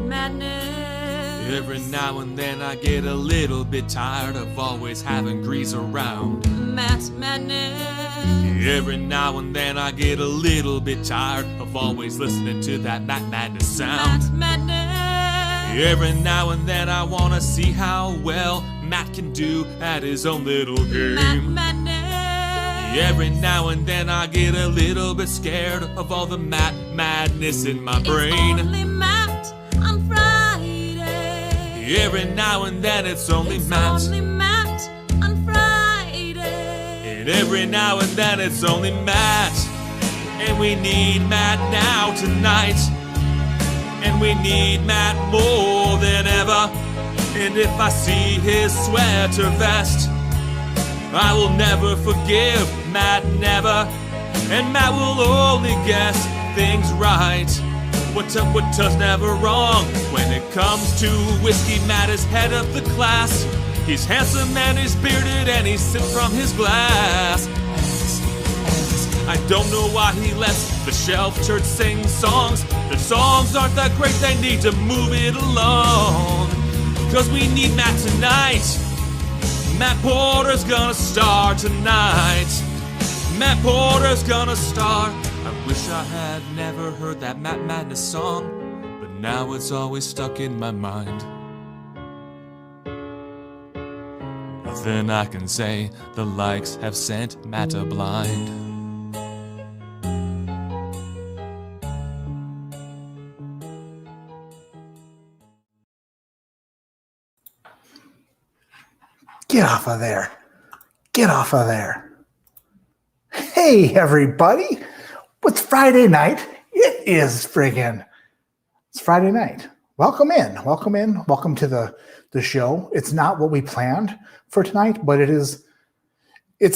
madness. Every now and then I get a little bit tired of always having grease around. Matt's madness. Every now and then I get a little bit tired of always listening to that Matt Madness sound. Matt's madness. Every now and then I wanna see how well Matt can do at his own little game. Matt madness. Every now and then I get a little bit scared of all the Matt Madness in my brain. It's only Matt on Friday. Every now and then it's only Matt. It's only Matt on Friday. And every now and then it's only Matt. And we need Matt now tonight. And we need Matt more than ever. And if I see his sweater vest, I will never forgive Matt, never. And Matt will only guess things right. What's up, what does never wrong. When it comes to whiskey, Matt is head of the class. He's handsome and he's bearded and he sips from his glass. I don't know why he lets the Shelf Church sing songs. Their songs aren't that great, they need to move it along. Cause we need Matt tonight. Matt Porter's gonna star tonight. Matt Porter's gonna star. I wish I had never heard that Matt Madness song, but now it's always stuck in my mind. Nothing I can say, the likes have sent Matt a blind. Get off of there. Get off of there. Hey, everybody. It's Friday night. It is friggin'. It's Friday night. Welcome in. Welcome in. Welcome to the show. It's not what we planned for tonight, but it's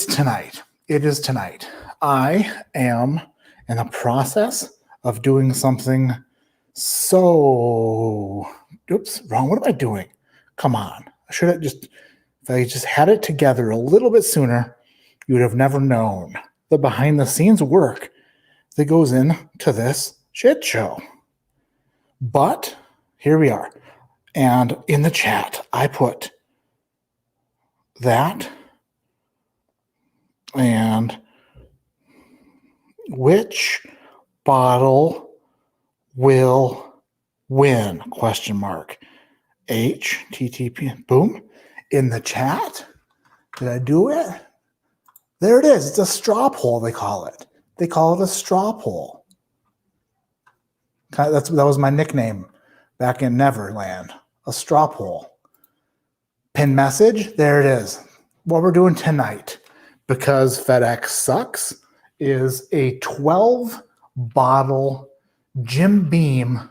tonight. It is tonight. I am in the process of doing something so... Oops, wrong. What am I doing? Come on. If I just had it together a little bit sooner, you would have never known the behind the scenes work that goes into this shit show. But here we are. And in the chat, I put that and which bottle will win? Question mark. HTTP. Boom. In the chat. Did I do it? There it is. It's a straw poll, they call it. They call it a straw poll. That was my nickname back in Neverland. A straw poll. Pin message. There it is. What we're doing tonight, because FedEx sucks, is a 12-bottle Jim Beam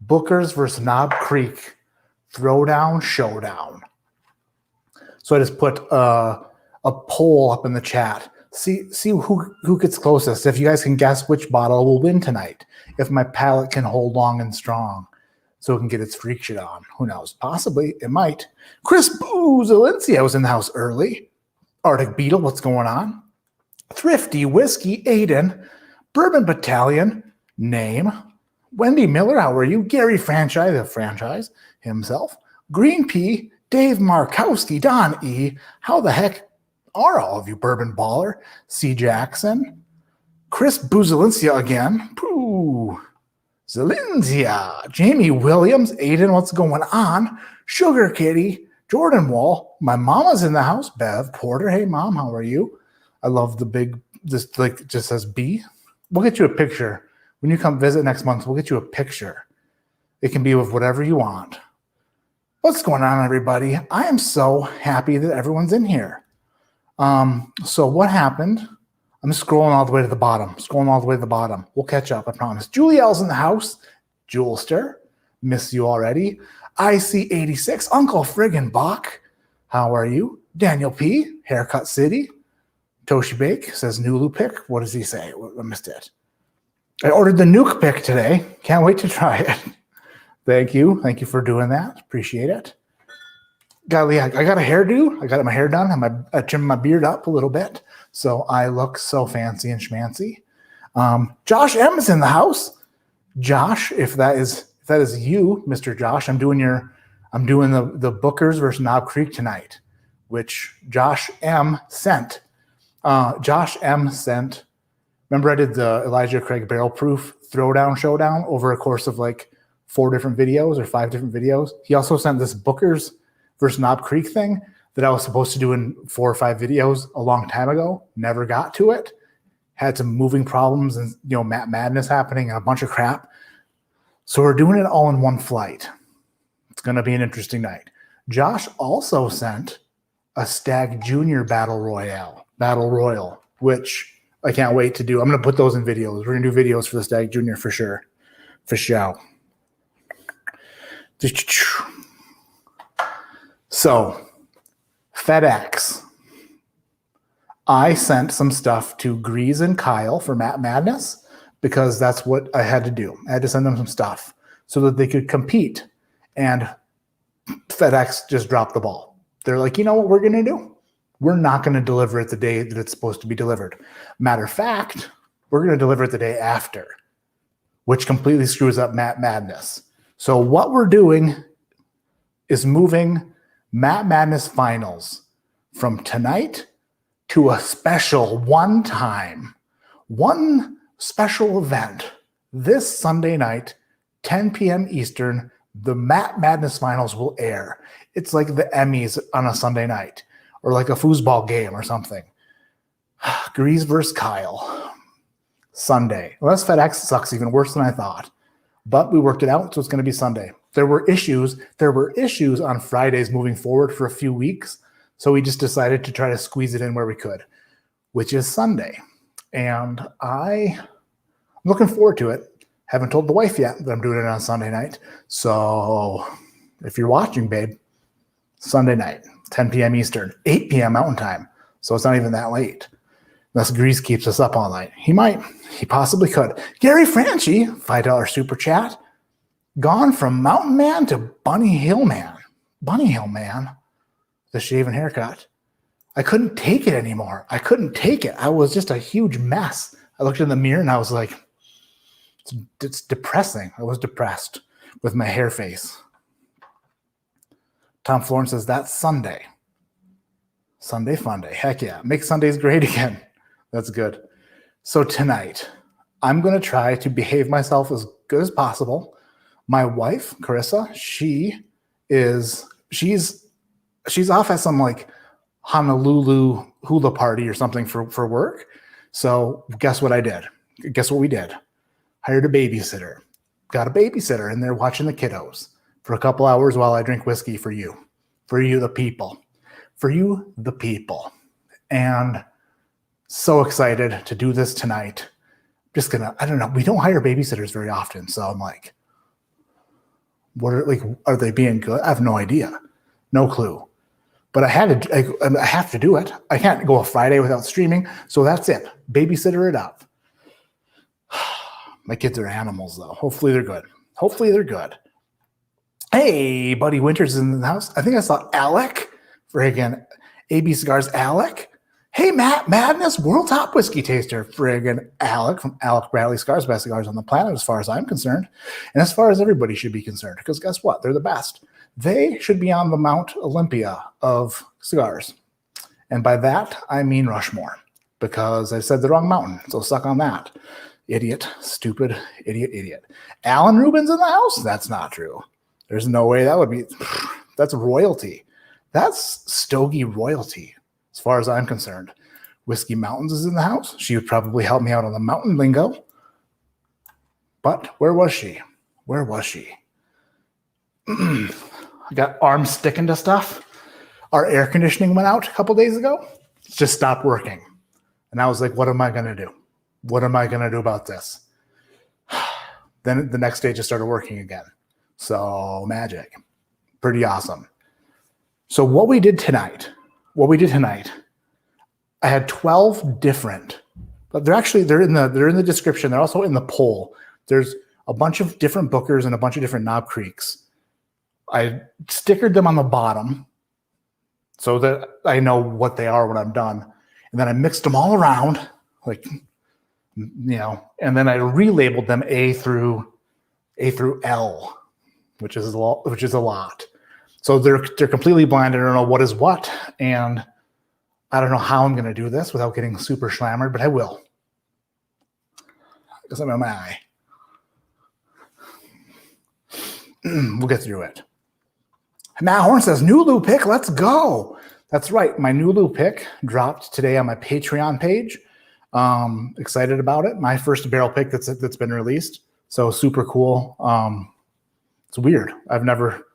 Booker's versus Knob Creek Throwdown Showdown. So I just put a poll up in the chat. See who gets closest. If you guys can guess which bottle will win tonight. If my palate can hold long and strong so it can get its freak shit on. Who knows? Possibly. It might. Chris Boozalinski, I was in the house early. Arctic Beetle, what's going on? Thrifty Whiskey, Aiden. Bourbon Battalion, name. Wendy Miller, how are you? Gary Franchise, the franchise himself. Green Pea, Dave Markowski, Don E. How the heck are all of you, Bourbon Baller? C. Jackson. Chris Buzalincia again. Pooh. Zalincia. Jamie Williams. Aiden, what's going on? Sugar Kitty. Jordan Wall. My mama's in the house. Bev Porter. Hey, Mom, how are you? I love the big, just says B. We'll get you a picture. When you come visit next month, we'll get you a picture. It can be with whatever you want. What's going on, everybody? I am so happy that everyone's in here. So what happened? I'm scrolling all the way to the bottom. We'll catch up, I promise. Julielle's in the house. Julester, miss you already. IC86, Uncle Friggin' Bach. How are you? Daniel P, Haircut City. Toshi Bake says Nulu pick. What does he say? I missed it. I ordered the nuke pick today. Can't wait to try it. Thank you. Thank you for doing that. Appreciate it. I got a hairdo. I got my hair done. I trimmed my beard up a little bit. So I look so fancy and schmancy. Josh M is in the house. Josh, if that is that is you, Mr. Josh, I'm doing the Bookers versus Knob Creek tonight, which Josh M sent. Remember I did the Elijah Craig Barrel Proof Throwdown Showdown over a course of like 4 different videos or 5 different videos. He also sent this Bookers versus Knob Creek thing that I was supposed to do in 4 or 5 videos a long time ago. Never got to it. Had some moving problems and madness happening and a bunch of crap. So we're doing it all in one flight. It's going to be an interesting night. Josh also sent a Stag Junior Battle Royal, which I can't wait to do. I'm going to put those in videos. We're going to do videos for the Stag Junior for sure. For sure. So, FedEx. I sent some stuff to Grease and Kyle for Matt Madness because that's what I had to do. I had to send them some stuff so that they could compete. And FedEx just dropped the ball. They're like, you know what we're going to do? We're not going to deliver it the day that it's supposed to be delivered. Matter of fact, we're going to deliver it the day after, which completely screws up Matt Madness. So what we're doing is moving Matt Madness Finals from tonight to a special one special event this Sunday night, 10 p.m. Eastern. The Matt Madness Finals will air. It's like the Emmys on a Sunday night or like a foosball game or something. Grease versus Kyle. Sunday. Unless FedEx sucks even worse than I thought. But we worked it out, so it's going to be Sunday. There were issues on Fridays moving forward for a few weeks, so we just decided to try to squeeze it in where we could, which is Sunday. And I'm looking forward to it. Haven't told the wife yet that I'm doing it on Sunday night. So if you're watching, babe, Sunday night, 10 p.m. Eastern, 8 p.m. Mountain Time. So it's not even that late. Unless Grease keeps us up all night. He might. He possibly could. Gary Franchi, $5 super chat. Gone from Mountain Man to Bunny Hill Man. Bunny Hill Man. The shaven haircut. I couldn't take it anymore. I couldn't take it. I was just a huge mess. I looked in the mirror and I was like, it's depressing. I was depressed with my hair face. Tom Florence says, that's Sunday. Sunday fun day. Heck yeah. Make Sundays great again. That's good. So tonight, I'm going to try to behave myself as good as possible. My wife, Carissa, she's off at some like Honolulu hula party or something for work. So guess what I did? Guess what we did? Hired a babysitter. Got a babysitter and they're watching the kiddos for a couple hours while I drink whiskey for you the people. For you, the people. And so excited to do this tonight. I don't know. We don't hire babysitters very often. So I'm like, are they being good? I have no idea. No clue. But I have to do it. I can't go a Friday without streaming. So that's it. Babysitter it up. My kids are animals though. Hopefully they're good. Hey, Buddy Winters is in the house. I think I saw Alec. Friggin' AB Cigars Alec. Hey, Matt Madness, World Top Whiskey Taster. Friggin' Alec from Alec Bradley Cigars, best cigars on the planet as far as I'm concerned. And as far as everybody should be concerned. Because guess what? They're the best. They should be on the Mount Olympia of cigars. And by that, I mean Rushmore. Because I said the wrong mountain. So suck on that. Idiot. Stupid. Idiot. Alan Rubin's in the house? That's not true. There's no way that would be. That's royalty. That's Stogie royalty, as far as I'm concerned. Whiskey Mountains is in the house. She would probably help me out on the mountain lingo. But where was she? I got arms sticking to stuff. Our air conditioning went out a couple days ago. It just stopped working. And I was like, what am I going to do? What am I going to do about this? Then the next day it just started working again. So magic. Pretty awesome. So what we did tonight, I had 12 different, but they're in the description. They're also in the poll. There's a bunch of different Bookers and a bunch of different Knob Creeks. I stickered them on the bottom so that I know what they are when I'm done. And then I mixed them all around, and then I relabeled them A through L. which is a lot. So they're completely blind. I don't know what is what, and I don't know how I'm going to do this without getting super slammered, but I will. Because I'm in my eye. We'll get through it. Matt Horn says, Nulu pick, let's go. That's right. My Nulu pick dropped today on my Patreon page. Excited about it. My first barrel pick that's been released. So super cool. It's weird. I've never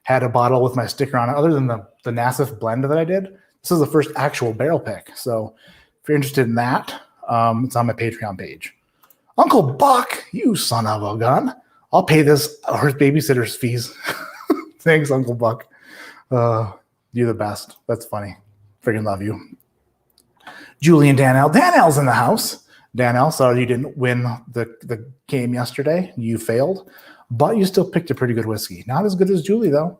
had a bottle with my sticker on it other than the Nassif blend that I did. This is the first actual barrel pick. So if you're interested in that, it's on my Patreon page. Uncle Buck, you son of a gun. I'll pay this horse babysitter's fees. Thanks, Uncle Buck. You're the best. That's funny. Freaking love you. Julian Danelle. Danelle's in the house. Danelle, sorry you didn't win the game yesterday. You failed. But you still picked a pretty good whiskey. Not as good as Julie, though.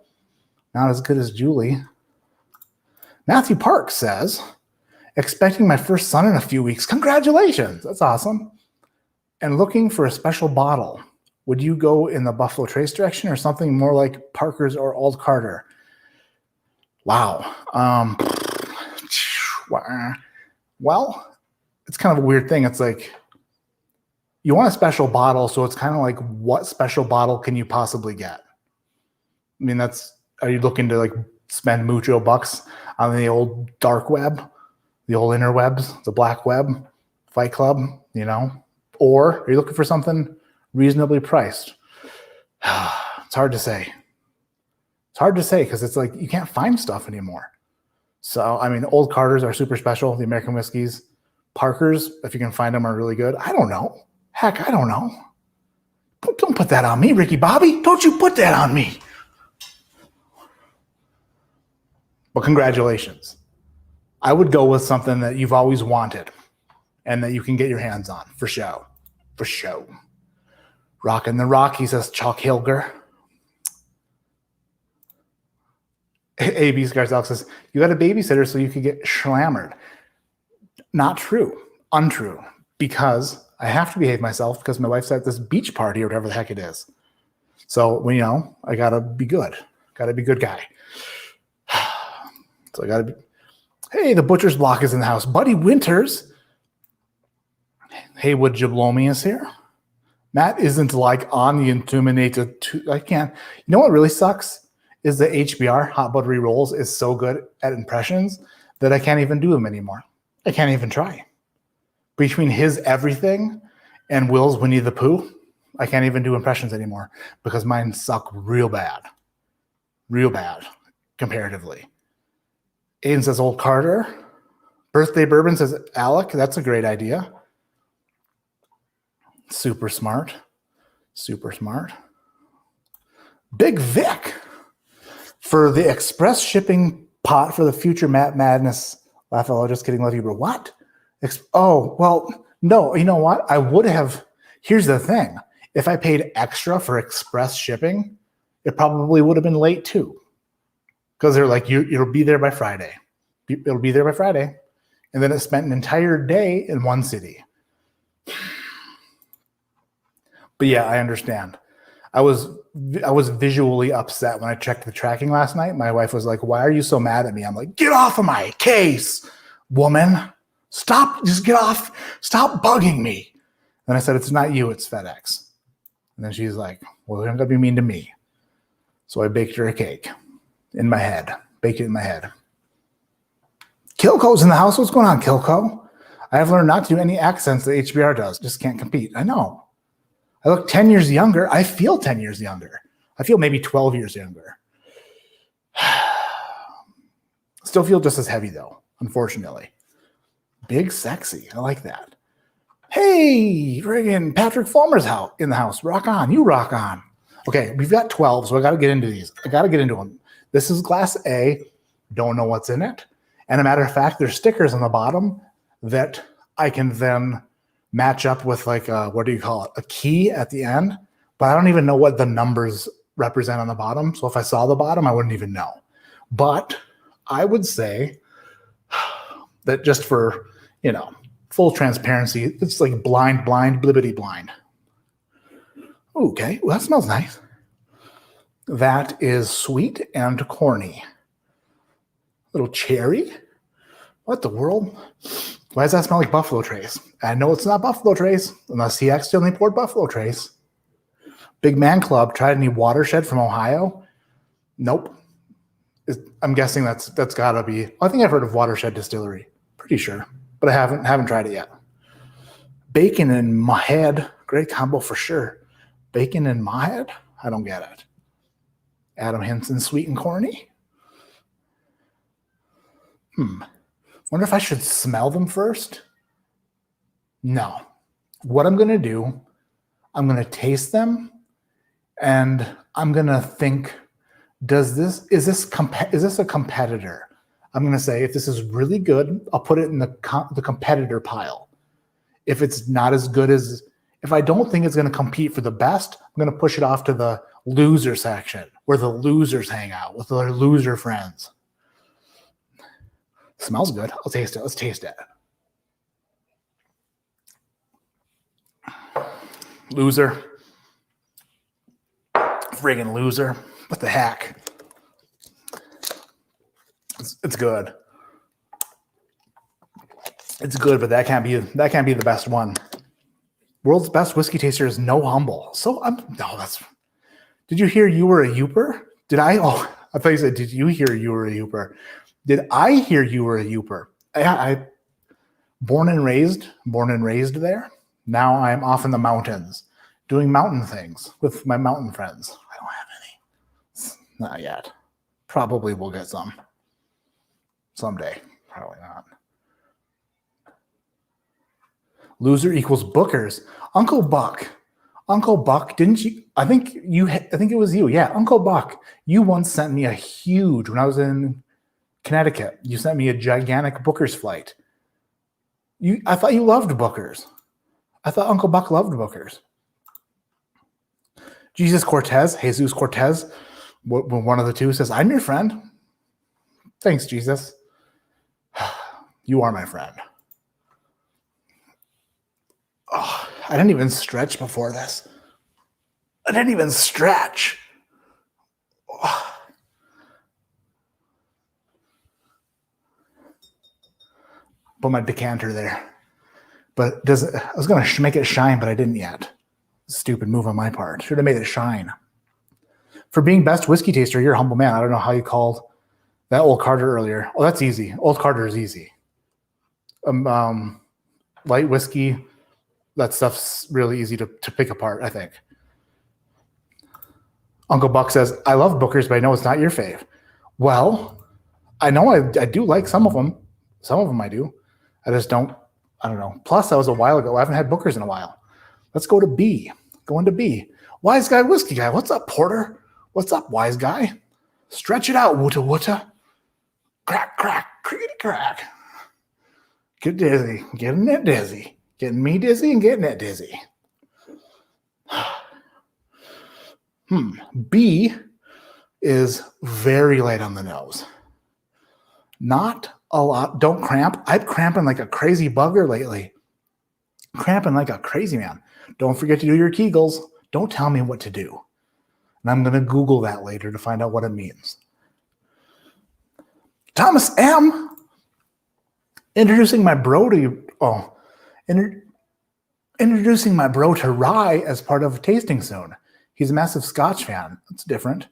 Not as good as Julie. Matthew Park says, expecting my first son in a few weeks. Congratulations. That's awesome. And looking for a special bottle. Would you go in the Buffalo Trace direction or something more like Parker's or Old Carter? Wow. Well, it's kind of a weird thing. It's like you want a special bottle, so it's kind of like what special bottle can you possibly get? I mean, are you looking to like spend mucho bucks on the old dark web, the old interwebs, the black web, Fight Club, or are you looking for something reasonably priced? It's hard to say. It's hard to say because it's like you can't find stuff anymore. So, I mean, Old Carters are super special. The American whiskeys. Parkers, if you can find them, are really good. I don't know. Heck, I don't know. Don't put that on me, Ricky Bobby. Don't you put that on me. But congratulations. I would go with something that you've always wanted and that you can get your hands on for show. For show. Rockin' the Rock, he says Chalk Hilger. A.B. Scarzell says, you got a babysitter so you could get schlammered. Not true. Untrue. Because I have to behave myself because my wife's at this beach party or whatever the heck it is. So, I got to be good. Got to be a good guy. So I got to be. Hey, the Butcher's Block is in the house. Buddy Winters. Haywood Jablomi is here. Matt isn't like on the Intimidated. I can't. You know what really sucks? Is the HBR, Hot Buttery Rolls, is so good at impressions that I can't even do them anymore. I can't even try. Between his everything and Will's Winnie the Pooh, I can't even do impressions anymore because mine suck real bad. Real bad, comparatively. Aiden says Old Carter. Birthday Bourbon says Alec. That's a great idea. Super smart. Super smart. Big Vic. For the express shipping pot for the future Matt Madness. Lafayette, just kidding. Love you, bro. What? No. You know what? I would have. Here's the thing. If I paid extra for express shipping, it probably would have been late too. Because they're like, it'll be there by Friday. It'll be there by Friday. And then it spent an entire day in one city. But yeah, I understand. I was visually upset when I checked the tracking last night. My wife was like, why are you so mad at me? I'm like, get off of my case, woman. Stop, just get off. Stop bugging me. And I said, it's not you, it's FedEx. And then she's like, well, you're not going to be mean to me. So I baked her a cake in my head. Baked it in my head. Kilco's in the house. What's going on, Kilco? I have learned not to do any accents that HBR does. Just can't compete. I know. I look 10 years younger. I feel 10 years younger. I feel maybe 12 years younger. Still feel just as heavy, though, unfortunately. Big sexy. I like that. Hey, friggin' Patrick Fulmer's in the house. Rock on. You rock on. Okay, we've got 12, so I got to get into these. I got to get into them. This is Glass A. Don't know what's in it. And a matter of fact, there's stickers on the bottom that I can then match up with like what do you call it? A key at the end. But I don't even know what the numbers represent on the bottom. So if I saw the bottom, I wouldn't even know. But I would say that just for, full transparency, it's like blind, blind, blibbity blind. Okay, well, that smells nice. That is sweet and corny. Little cherry. What the world? Why does that smell like Buffalo Trace? I know it's not Buffalo Trace unless he accidentally poured Buffalo Trace. Big Man Club. Tried any Watershed from Ohio? Nope. I'm guessing that's gotta be. I think I've heard of Watershed Distillery. Pretty sure, but I haven't tried it yet. Bacon and Mahead. Great combo for sure. Bacon and Mahead? I don't get it. Adam Henson, sweet and corny. Wonder if I should smell them first? No. What I'm going to do, I'm going to taste them and I'm going to think, is this a competitor? I'm going to say, if this is really good, I'll put it in the competitor pile. If it's not as good as, if I don't think it's going to compete for the best, I'm going to push it off to the loser section where the losers hang out with their loser friends. Smells good. I'll taste it. Let's taste it. Loser. Friggin' loser. What the heck? It's good. It's good, but that can't be the best one. World's best whiskey taster is no humble. Did you hear you were a Youper? Did I? Oh, I thought you said, did you hear you were a Youper? Did I hear you were a Youper? I born and raised there. Now I'm off in the mountains doing mountain things with my mountain friends. I don't have any. Not yet. Probably will get some. Someday. Probably not. Loser equals bookers. Uncle Buck, didn't you? I think it was you. Yeah, Uncle Buck. You once sent me a huge, when I was in Connecticut, you sent me a gigantic Booker's flight. I thought you loved Bookers. I thought Uncle Buck loved Bookers. Jesus Cortez, one of the two says, I'm your friend. Thanks, Jesus. You are my friend. Oh, I didn't even stretch before this. I didn't even stretch. Oh. Put my decanter there. But I was going to make it shine, but I didn't yet. Stupid move on my part. Should have made it shine. For being best whiskey taster, you're a humble man. I don't know how you called that Old Carter earlier. Oh, that's easy. Old Carter is easy. Light whiskey, that stuff's really easy to pick apart, I think. Uncle Buck says, I love Bookers, but I know it's not your fave. Well, I know I do like some of them. Some of them I do. I just don't, I don't know. Plus, that was a while ago. I haven't had Bookers in a while. Let's go to B. Go into B. Wise Guy Whiskey Guy. What's up, Porter? What's up, Wise Guy? Stretch it out, woota woota. Crack, crack, crickety crack. Get dizzy. Getting it dizzy. Getting me dizzy and getting it dizzy. B is very light on the nose. Not a lot. Don't cramp. I'm cramping like a crazy bugger lately. Cramping like a crazy man. Don't forget to do your Kegels. Don't tell me what to do. And I'm going to Google that later to find out what it means. Thomas M. Introducing my bro to rye as part of tasting soon. He's a massive Scotch fan. That's different.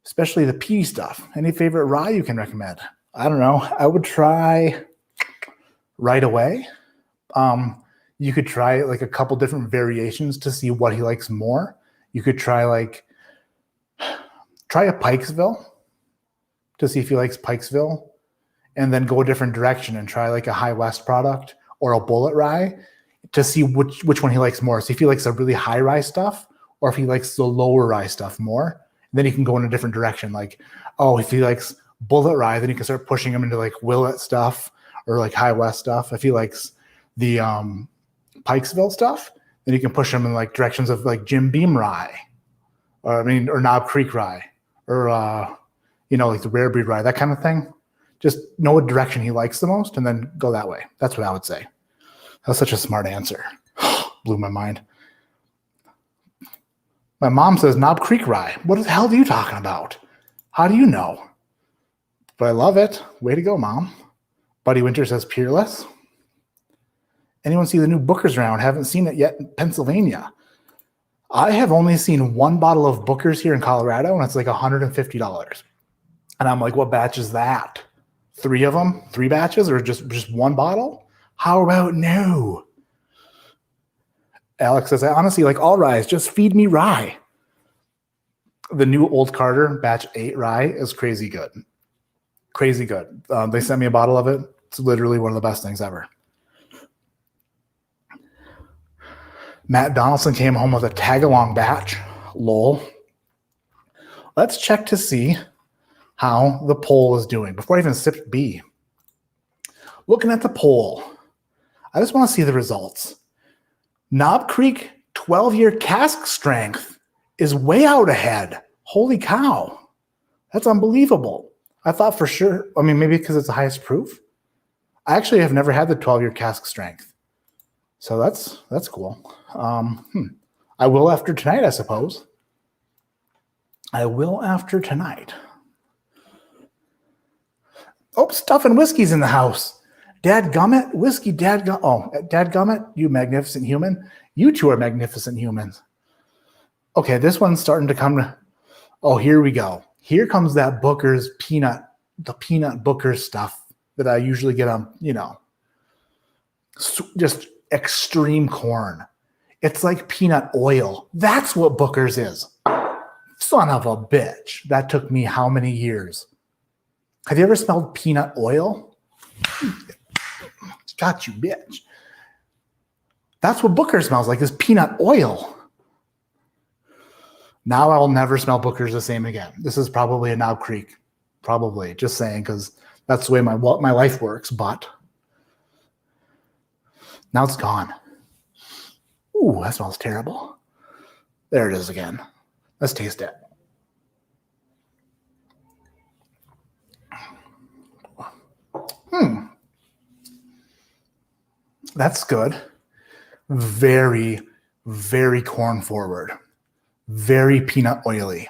Especially the peaty stuff. Any favorite rye you can recommend? I don't know. I would try Right Away. You could try like a couple different variations to see what he likes more. You could try a Pikesville to see if he likes Pikesville, and then go a different direction and try like a High West product or a Bullet Rye to see which one he likes more. See if he likes the really high rye stuff or if he likes the lower rye stuff more. And then he can go in a different direction. Like, oh, if he likes Bullet Rye, then you can start pushing him into like Willet stuff or like High West stuff. If he likes the Pikesville stuff, then you can push him in like directions of like Jim Beam Rye, or Knob Creek Rye, or like the Rare Breed Rye, that kind of thing. Just know what direction he likes the most and then go that way. That's what I would say. That's such a smart answer. Blew my mind. My mom says Knob Creek rye. What the hell are you talking about? How do you know? But I love it. Way to go, Mom. Buddy Winter says Peerless. Anyone see the new Booker's round? Haven't seen it yet in Pennsylvania. I have only seen one bottle of Booker's here in Colorado, and it's like $150. And I'm like, what batch is that? 3 of them? 3 batches? Or just one bottle? How about no? Alex says, I honestly like all ryes. Just feed me rye. The new Old Carter batch 8 rye is crazy good. Crazy good. They sent me a bottle of it. It's literally one of the best things ever. Matt Donaldson came home with a tag-along batch. Lol. Let's check to see how the poll is doing before I even sipped B. Looking at the poll, I just want to see the results. Knob Creek 12-year cask strength is way out ahead. Holy cow. That's unbelievable. I thought for sure, I mean, maybe because it's the highest proof. I actually have never had the 12-year cask strength. So that's cool. I will after tonight, I suppose. I will after tonight. Oh, Stuff and Whiskey's in the house. Dadgummit, Whiskey, Dadgummit, you magnificent human. You two are magnificent humans. Okay, this one's starting to come to, oh, here we go. Here comes that Booker's the peanut Booker's stuff that I usually get on, just extreme corn. It's like peanut oil. That's what Booker's is. Son of a bitch. That took me how many years? Have you ever smelled peanut oil? Got you, bitch. That's what Booker smells like, is peanut oil. Now I'll never smell Booker's the same again. This is probably a Knob Creek. Probably. Just saying, because that's the way my life works, but now it's gone. Ooh, that smells terrible. There it is again. Let's taste it. That's good. Very, very corn forward. Very peanut oily.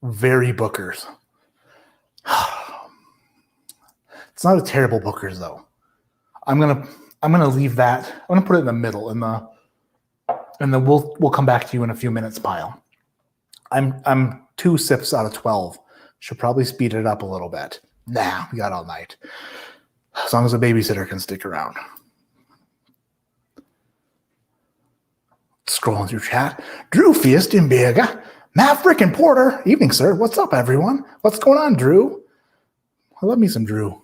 Very Booker's. It's not a terrible Booker's though. I'm gonna leave that. I'm gonna put it in the middle and then we'll come back to you in a few minutes pile. I'm 2 sips out of 12. Should probably speed it up a little bit. Nah, we got all night. As long as the babysitter can stick around. Scrolling through chat. Drew Fiestinberger. Matt frickin' Porter. Evening, sir. What's up, everyone? What's going on, Drew? I love me some Drew.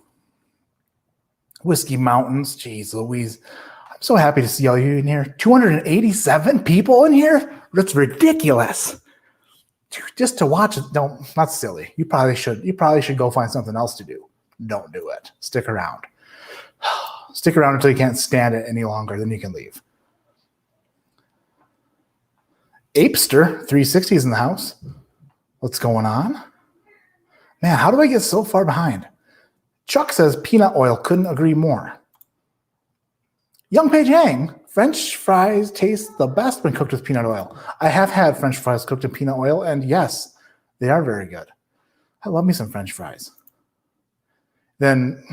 Whiskey Mountains. Jeez Louise. I'm so happy to see all you in here. 287 people in here? That's ridiculous. Just to watch it. No, not silly. You probably should go find something else to do. Don't do it. Stick around. Stick around until you can't stand it any longer. Then you can leave. Apester 360 is in the house. What's going on? Man, how do I get so far behind? Chuck says peanut oil. Couldn't agree more. Young Pei Jang. French fries taste the best when cooked with peanut oil. I have had French fries cooked in peanut oil, and yes, they are very good. I love me some French fries. Then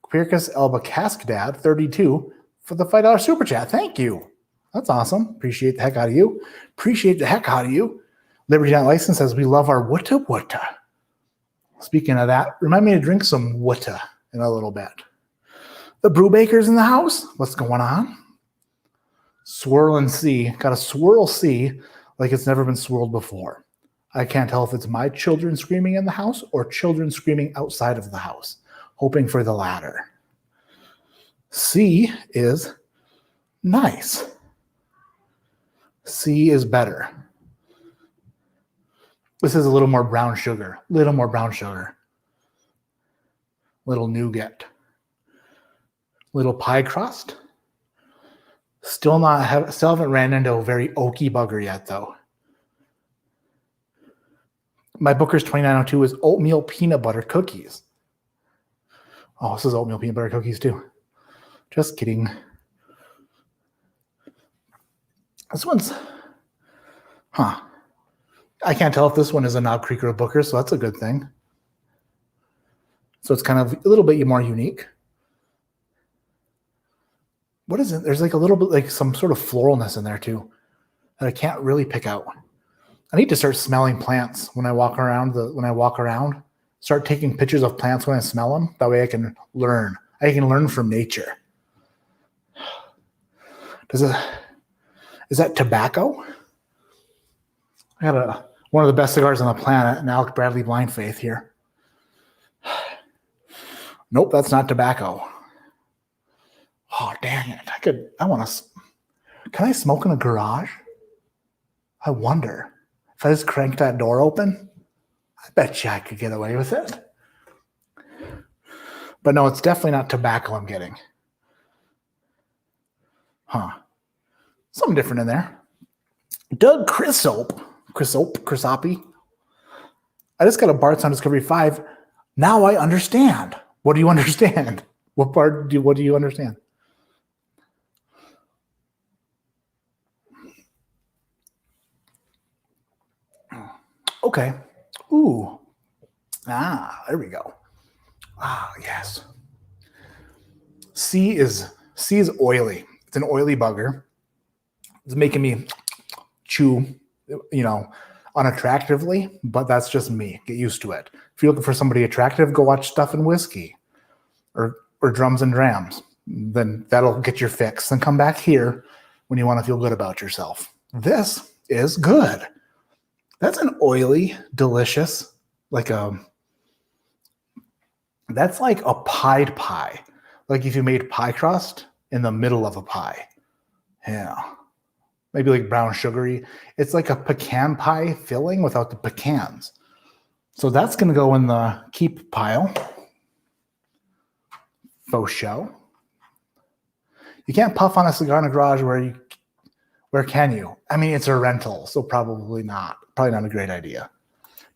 Quirkus Elba Cask Dad 32 for the $5 super chat. Thank you. That's awesome. Appreciate the heck out of you. Appreciate the heck out of you. Liberty Not License says we love our Wutta Wutta. Speaking of that, remind me to drink some Wutta in a little bit. The Brewbaker's in the house. What's going on? Swirl and see. Got to swirl see like it's never been swirled before. I can't tell if it's my children screaming in the house or children screaming outside of the house. Hoping for the latter. C is nice. C is better. This is a little more brown sugar. Little more brown sugar. Little nougat. Little pie crust. Still haven't ran into a very oaky bugger yet, though. My Booker's 2902 is oatmeal peanut butter cookies. Oh, this is oatmeal peanut butter cookies, too. Just kidding. This one's Huh. I can't tell if this one is a Knob Creek or a Booker, so that's a good thing. So it's kind of a little bit more unique. What is it? There's like a little bit like some sort of floralness in there too that I can't really pick out. I need to start smelling plants when I walk around. Start taking pictures of plants when I smell them. That way I can learn. I can learn from nature. Is that tobacco? I got one of the best cigars on the planet, an Alec Bradley Blind Faith here. Nope, that's not tobacco. Oh, dang it. Can I smoke in a garage? I wonder. If I just crank that door open, I bet you I could get away with it. But no, it's definitely not tobacco I'm getting. Huh. Something different in there. Doug Chrysope. I just got a Bart's on Discovery 5. Now I understand. What do you understand? What do you understand? Okay. Ooh. There we go. Yes. C is oily. It's an oily bugger. It's making me chew, unattractively, but that's just me. Get used to it. If you're looking for somebody attractive, go watch Stuff and Whiskey or Drums and Drams. Then that'll get your fix. Then come back here when you want to feel good about yourself. This is good. That's an oily, delicious, that's like a pied pie. Like if you made pie crust in the middle of a pie. Yeah. Maybe like brown sugary. It's like a pecan pie filling without the pecans. So that's going to go in the keep pile. Faux show. You can't puff on a cigar in a garage where can you? I mean, it's a rental, so probably not. Probably not a great idea.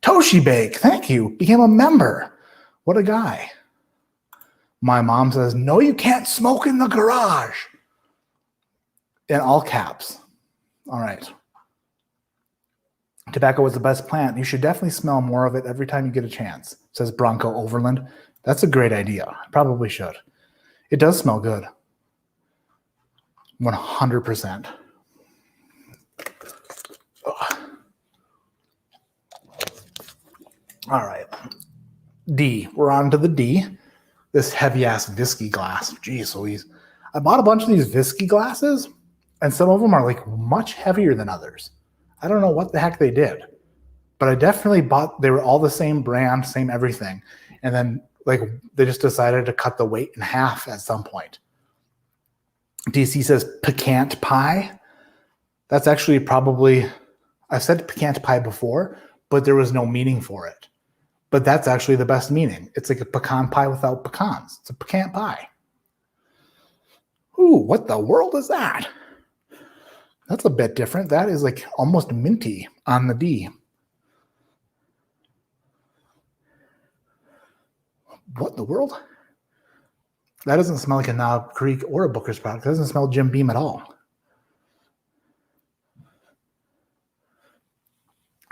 Toshi Bake, thank you. Became a member. What a guy. My mom says, no, you can't smoke in the garage. In all caps. All right. Tobacco is the best plant. You should definitely smell more of it every time you get a chance, says Bronco Overland. That's a great idea. I probably should. It does smell good. 100%. All right. D. We're on to the D. This heavy-ass whiskey glass. Jeez Louise. I bought a bunch of these whiskey glasses, and some of them are like much heavier than others. I don't know what the heck they did, but I definitely bought, they were all the same brand, same everything. And then they just decided to cut the weight in half at some point. DC says pecan pie. That's actually probably, I've said pecan pie before, but there was no meaning for it. But that's actually the best meaning. It's like a pecan pie without pecans. It's a pecan pie. Ooh, what the world is that? That's a bit different. That is like almost minty on the D. What in the world? That doesn't smell like a Knob Creek or a Booker's product. It doesn't smell Jim Beam at all.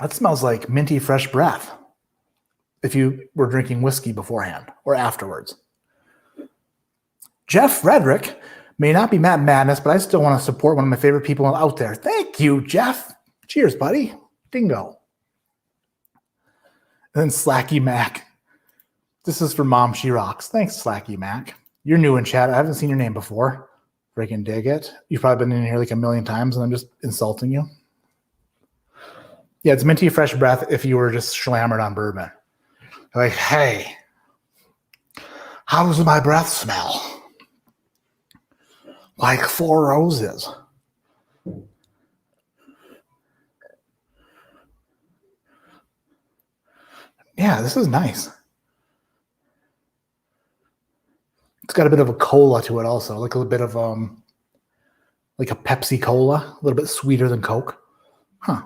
That smells like minty fresh breath if you were drinking whiskey beforehand or afterwards. Jeff Frederick may not be Matt Madness, but I still want to support one of my favorite people out there. Thank you, Jeff. Cheers, buddy. Dingo. And then Slacky Mac. This is for Mom She Rocks. Thanks, Slacky Mac. You're new in chat. I haven't seen your name before. Freaking dig it. You've probably been in here like a million times, and I'm just insulting you. Yeah, it's minty fresh breath if you were just slammered on bourbon. Like, hey, how does my breath smell? Like 4 roses. Yeah, this is nice. It's got a bit of a cola to it also, like a little bit of like a Pepsi Cola, a little bit sweeter than Coke. Huh.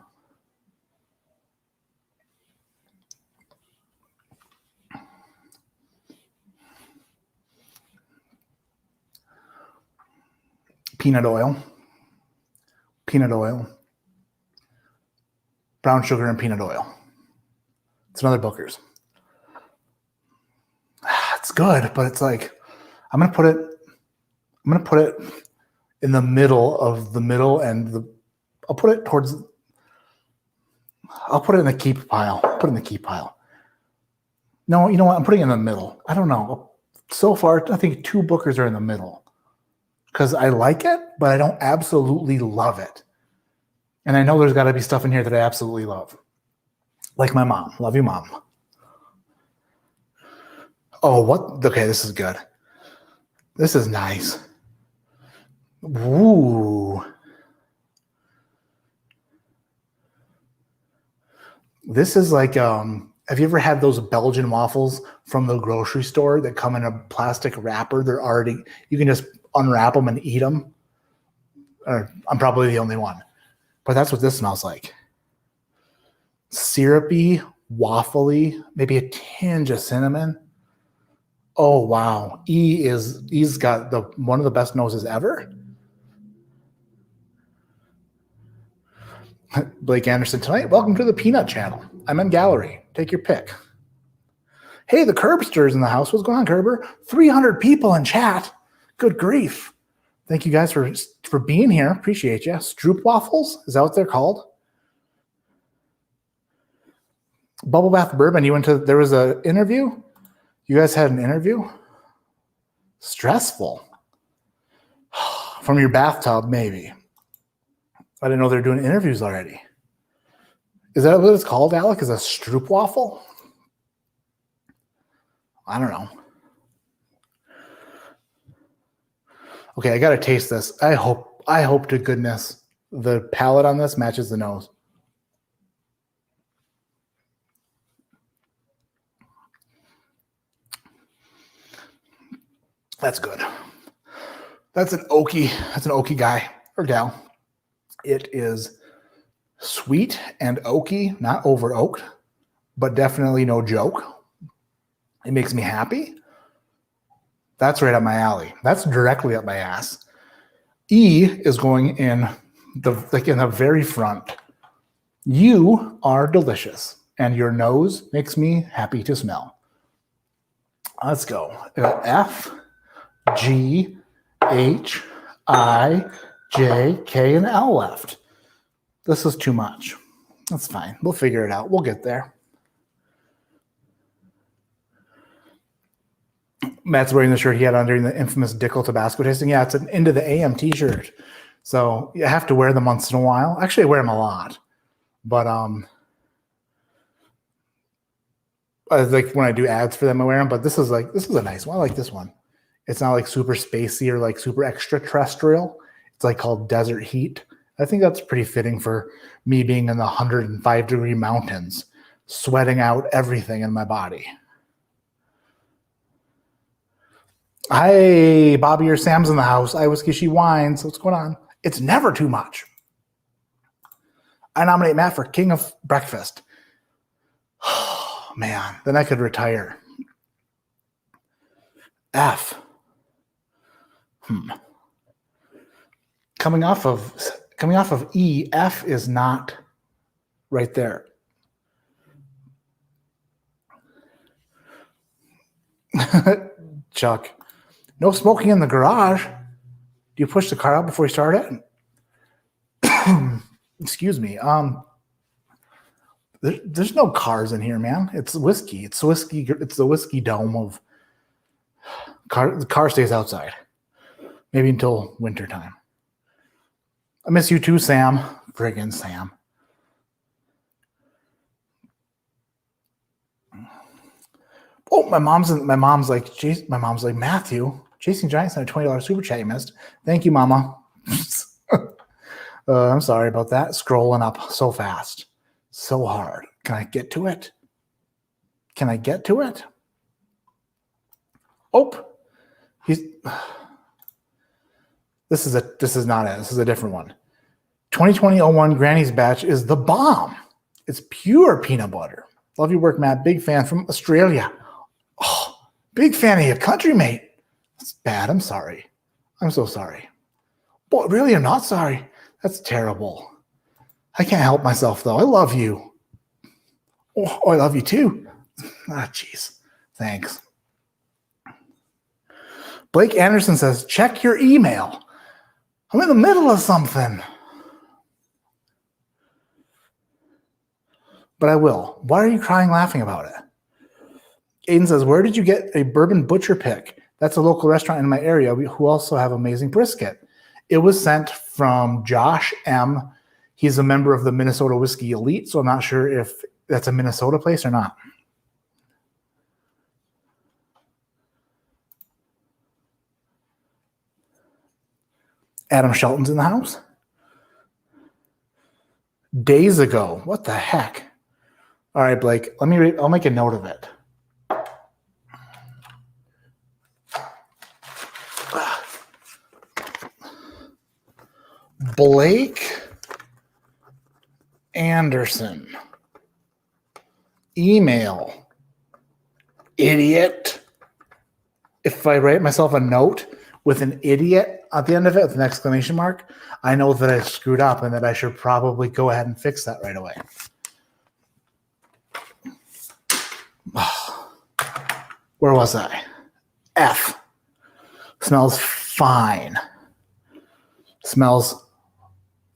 Peanut oil. Peanut oil. brown sugar and peanut oil. It's another Booker's. It's good, but it's like I'm gonna put it in the middle of the middle, and I'll put it in the keep pile. Put it in the keep pile. No, you know what? I'm putting it in the middle. I don't know. So far, I think 2 Bookers are in the middle because I like it, but I don't absolutely love it. And I know there's got to be stuff in here that I absolutely love. Like my mom. Love you, Mom. Oh, what? Okay, this is good. This is nice. Ooh. This is like, have you ever had those Belgian waffles from the grocery store that come in a plastic wrapper? You can just unwrap them and eat them. Or I'm probably the only one. But that's what this smells like. Syrupy, waffly, maybe a tinge of cinnamon. Oh, wow. He's got one of the best noses ever. Blake Anderson tonight. Welcome to the Peanut Channel. I'm in gallery. Take your pick. Hey, the Curbster's in the house. What's going on, Kerber? 300 people in chat. Good grief. Thank you guys for being here. Appreciate you. Stroop waffles? Is that what they're called? Bubble Bath Bourbon. There was an interview? You guys had an interview? Stressful. From your bathtub, maybe. I didn't know they were doing interviews already. Is that what it's called, Alec? Is a Stroop waffle? I don't know. Okay, I got to taste this. I hope to goodness the palate on this matches the nose. That's good. That's an oaky guy or gal. It is sweet and oaky, not over oaked, but definitely no joke. It makes me happy. That's right up my alley. That's directly up my ass. E is going in the very front. You are delicious, and your nose makes me happy to smell. Let's go. F, G, H, I, J, K, and L left. This is too much. That's fine. We'll figure it out. We'll get there. Matt's wearing the shirt he had on during the infamous Dickel Tabasco tasting. Yeah, it's an Into the AM t-shirt. So you have to wear them once in a while. Actually, I wear them a lot. But like when I do ads for them, I wear them. But this is a nice one. I like this one. It's not like super spacey or like super extraterrestrial. It's like called Desert Heat. I think that's pretty fitting for me being in the 105-degree mountains, sweating out everything in my body. Hi, Bobby or Sam's in the house. I Whiskey She Wines. What's going on? It's never too much. I nominate Matt for King of Breakfast. Oh, man, then I could retire. F. Coming off of E, F is not right there. Chuck, no smoking in the garage. Do you push the car out before you start it? Excuse me. There's no cars in here, man. It's whiskey. It's whiskey. It's the whiskey dome of car. The car stays outside, maybe until wintertime. I miss you too, Sam. Friggin' Sam. Oh, my mom's like Matthew. Chasing Giants on a $20 super chat you missed. Thank you, Mama. I'm sorry about that. Scrolling up so fast, so hard. Can I get to it? Oh, this is not it. This is a different one. 2020-01 Granny's batch is the bomb. It's pure peanut butter. Love your work, Matt. Big fan from Australia. Oh, big fan of your country, mate. That's bad. I'm sorry. I'm so sorry. Boy, really, I'm not sorry. That's terrible. I can't help myself, though. I love you. Oh, I love you, too. Ah, jeez. Thanks. Blake Anderson says, check your email. I'm in the middle of something. But I will. Why are you crying laughing about it? Aiden says, where did you get a Bourbon Butcher pick? That's a local restaurant in my area who also have amazing brisket. It was sent from Josh M. He's a member of the Minnesota Whiskey Elite, so I'm not sure if that's a Minnesota place or not. Adam Shelton's in the house. Days ago. What the heck? All right, Blake. I'll make a note of it. Blake Anderson. Email. Idiot. If I write myself a note with an idiot at the end of it with an exclamation mark, I know that I screwed up and that I should probably go ahead and fix that right away. Where was I? F. Smells fine. Smells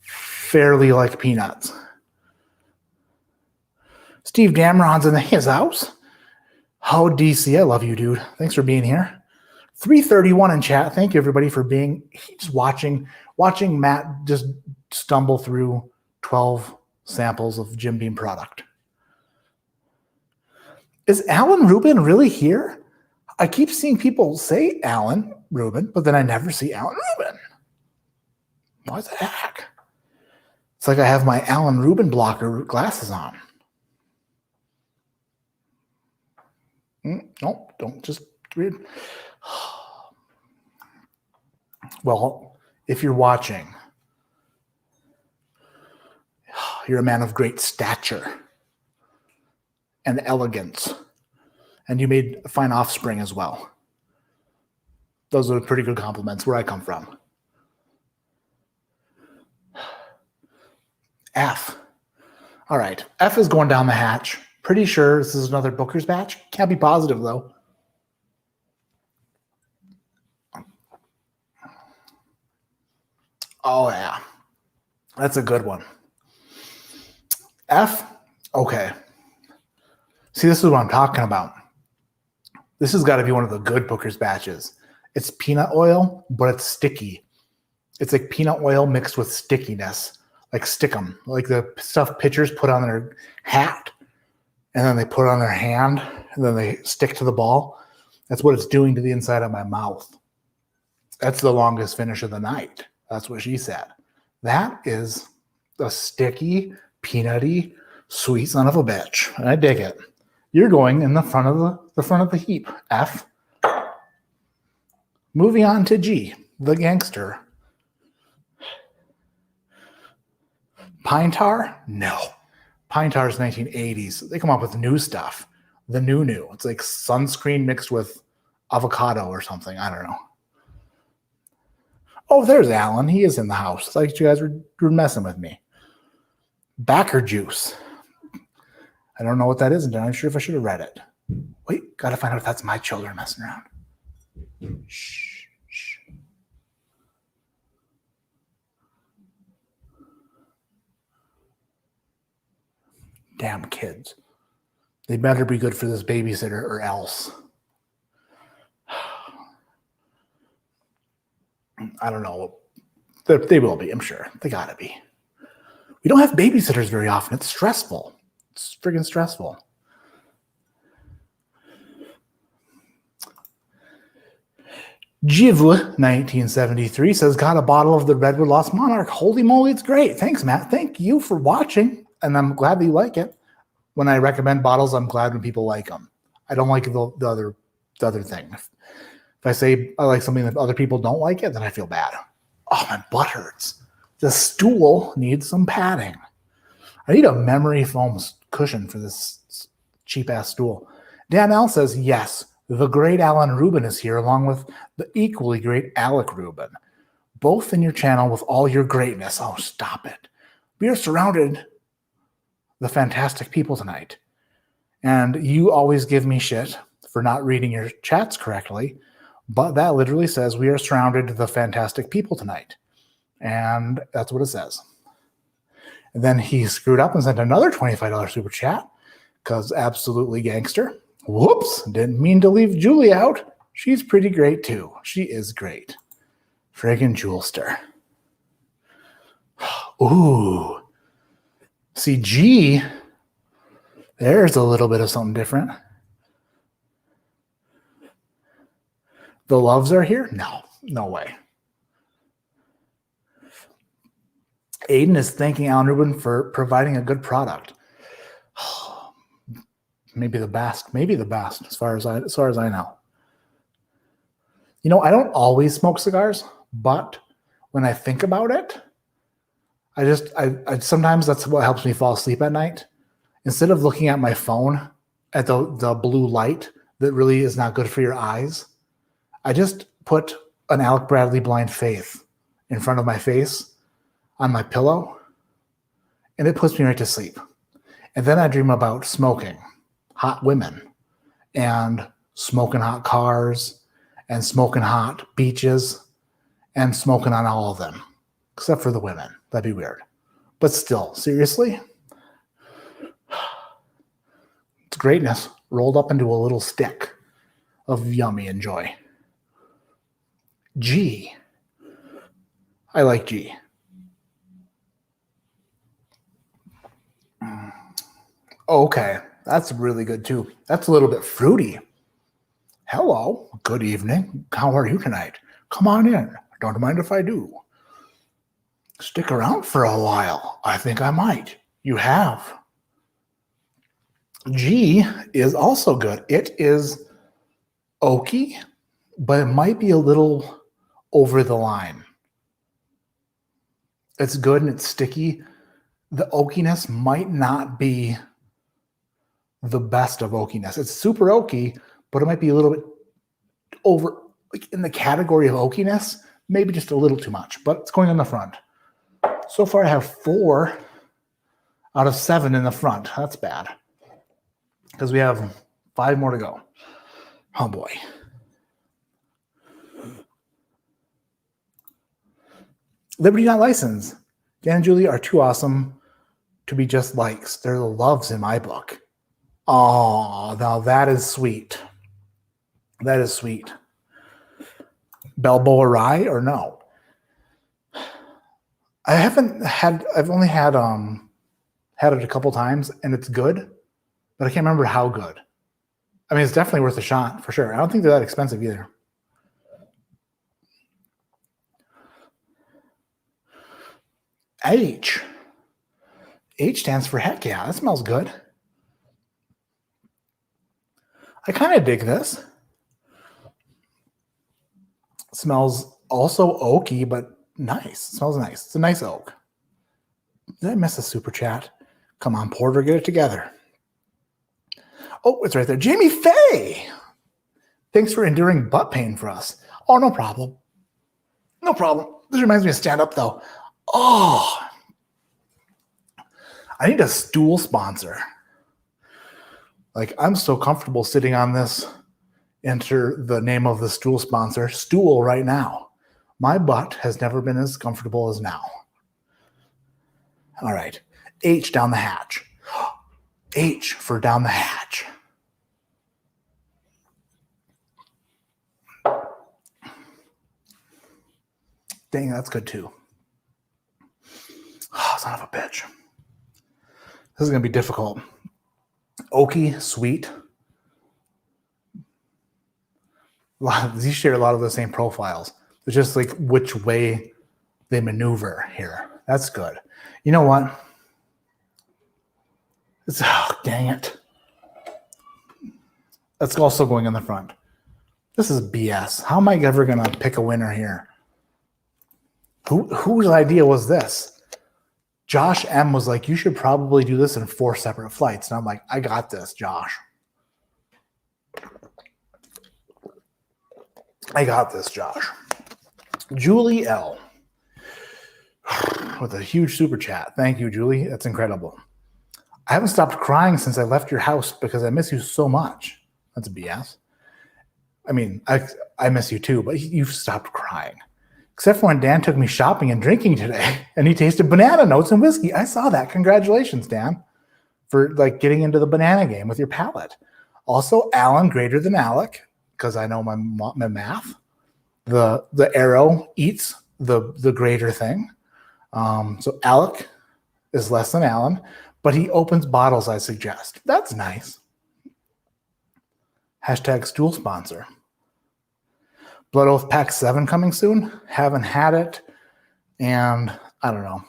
fairly like peanuts. Steve Dameron's in his house. How DC, I love you, dude. Thanks for being here. 331 in chat. Thank you, everybody, for being just watching Matt just stumble through 12 samples of Jim Beam product. Is Alan Rubin really here? I keep seeing people say Alan Rubin, but then I never see Alan Rubin. What the heck? It's like I have my Alan Rubin blocker glasses on. No, don't just read. Well, if you're watching, you're a man of great stature and elegance, and you made a fine offspring as well. Those are pretty good compliments where I come from. F. All right, F is going down the hatch. Pretty sure this is another Booker's batch. Can't be positive, though. Oh, yeah. That's a good one. F? Okay. See, this is what I'm talking about. This has got to be one of the good Booker's batches. It's peanut oil, but it's sticky. It's like peanut oil mixed with stickiness, like stickum, like the stuff pitchers put on their hat, and then they put it on their hand, and then they stick to the ball. That's what it's doing to the inside of my mouth. That's the longest finish of the night. That's what she said. That is a sticky, peanutty, sweet son of a bitch. And I dig it. You're going in the front of the heap. F. Moving on to G, the gangster. Pine tar? No. Pine tar is 1980s. They come up with new stuff. The new. It's like sunscreen mixed with avocado or something. I don't know. Oh, there's Alan. He is in the house. It's like you guys were messing with me. Backer juice. I don't know what that is, and I'm not sure if I should have read it. Wait, gotta find out if that's my children messing around. Shh. Damn kids. They better be good for this babysitter or else. I don't know. They will be, I'm sure. They gotta be. We don't have babysitters very often. It's stressful. It's friggin' stressful. Jiv 1973 says, got a bottle of the Redwood Lost Monarch. Holy moly, it's great. Thanks, Matt. Thank you for watching. And I'm glad that you like it. When I recommend bottles, I'm glad when people like them. I don't like the other thing. If I say I like something that other people don't like it, then I feel bad. Oh, my butt hurts. The stool needs some padding. I need a memory foam cushion for this cheap-ass stool. Dan L says, yes, the great Alan Rubin is here, along with the equally great Alec Rubin. Both in your channel with all your greatness. Oh, stop it. We are surrounded the fantastic people tonight. And you always give me shit for not reading your chats correctly, but that literally says we are surrounded the fantastic people tonight. And that's what it says. And then he screwed up and sent another $25 super chat because absolutely gangster. Whoops, didn't mean to leave Julie out. She's pretty great too. She is great. Friggin' Julester. Ooh. See, G, there's a little bit of something different. The loves are here? No way. Aiden is thanking Alan Rubin for providing a good product. Maybe the best as far as I know. You know, I don't always smoke cigars, but when I think about it, I sometimes that's what helps me fall asleep at night. Instead of looking at my phone at the blue light that really is not good for your eyes, I just put an Alec Bradley Blind Faith in front of my face on my pillow, and it puts me right to sleep. And then I dream about smoking hot women and smoking hot cars and smoking hot beaches and smoking on all of them, except for the women. That'd be weird. But still, seriously, it's greatness rolled up into a little stick of yummy and joy. G. I like G. Okay, that's really good too. That's a little bit fruity. Hello, good evening. How are you tonight? Come on in. Don't mind if I do. Stick around for a while. I think I might. You have. G is also good. It is oaky, but it might be a little over the line. It's good and it's sticky. The oakiness might not be the best of oakiness. It's super oaky, but it might be a little bit over, like in the category of oakiness, maybe just a little too much, but it's going on the front. So far I have 4 out of 7 in the front. That's bad because we have 5 more to go. Oh boy. Liberty Not Licensed. Dan and Julie are too awesome to be just likes. They're the loves in my book. Oh, now that is sweet. That is sweet. Balboa Rye or no? I've only had it a couple times and it's good, but I can't remember how good. I mean, it's definitely worth a shot for sure. I don't think they're that expensive either. H stands for heck yeah. That smells good. I kind of dig this. It smells also oaky, but nice. It smells nice. It's a nice oak. Did I miss a super chat? Come on, Porter, get it together. Oh, it's right there. Jamie Faye. Thanks for enduring butt pain for us. Oh, no problem. No problem. This reminds me of stand up though. Oh, I need a stool sponsor. Like, I'm so comfortable sitting on this. Enter the name of the stool sponsor, stool, right now. My butt has never been as comfortable as now. All right. H down the hatch. H for down the hatch. Dang, that's good too. Oh, son of a bitch. This is going to be difficult. Oaky, sweet. These share a lot of the same profiles. It's just like which way they maneuver here. That's good. You know what? Dang it. That's also going in the front. This is BS. How am I ever going to pick a winner here? Whose idea was this? Josh M was like, you should probably do this in 4 separate flights. And I'm like, I got this, Josh. I got this, Josh. Julie L. with a huge super chat. Thank you, Julie. That's incredible. I haven't stopped crying since I left your house because I miss you so much. That's a BS. I mean, I miss you too, but you've stopped crying. Except for when Dan took me shopping and drinking today, and he tasted banana notes and whiskey. I saw that. Congratulations, Dan, for like getting into the banana game with your palate. Also, Alan greater than Alec, because I know my math. The arrow eats the greater thing. So Alec is less than Alan, but he opens bottles, I suggest. That's nice. Hashtag stool sponsor. Blood Oath Pack 7 coming soon. Haven't had it. And I don't know.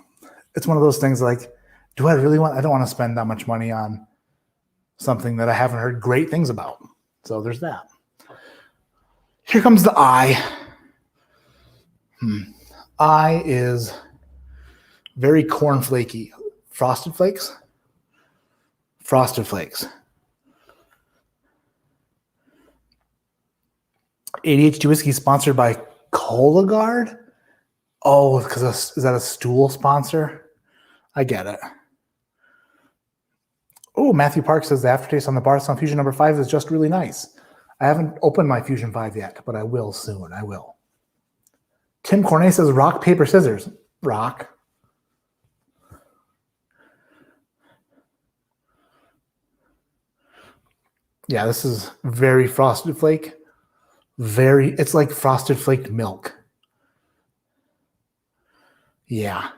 It's one of those things like, do I really want, I don't want to spend that much money on something that I haven't heard great things about. So there's that. Here comes the eye. Eye is very cornflakey. Frosted Flakes? Frosted Flakes. ADHD Whiskey sponsored by Cologuard? Oh, because is that a stool sponsor? I get it. Oh, Matthew Park says the aftertaste on the Bardstown Fusion number 5 is just really nice. I haven't opened my Fusion 5 yet, but I will soon. I will. Tim Cornet says rock, paper, scissors. Rock. Yeah, this is very Frosted Flake. It's like Frosted Flake milk. Yeah.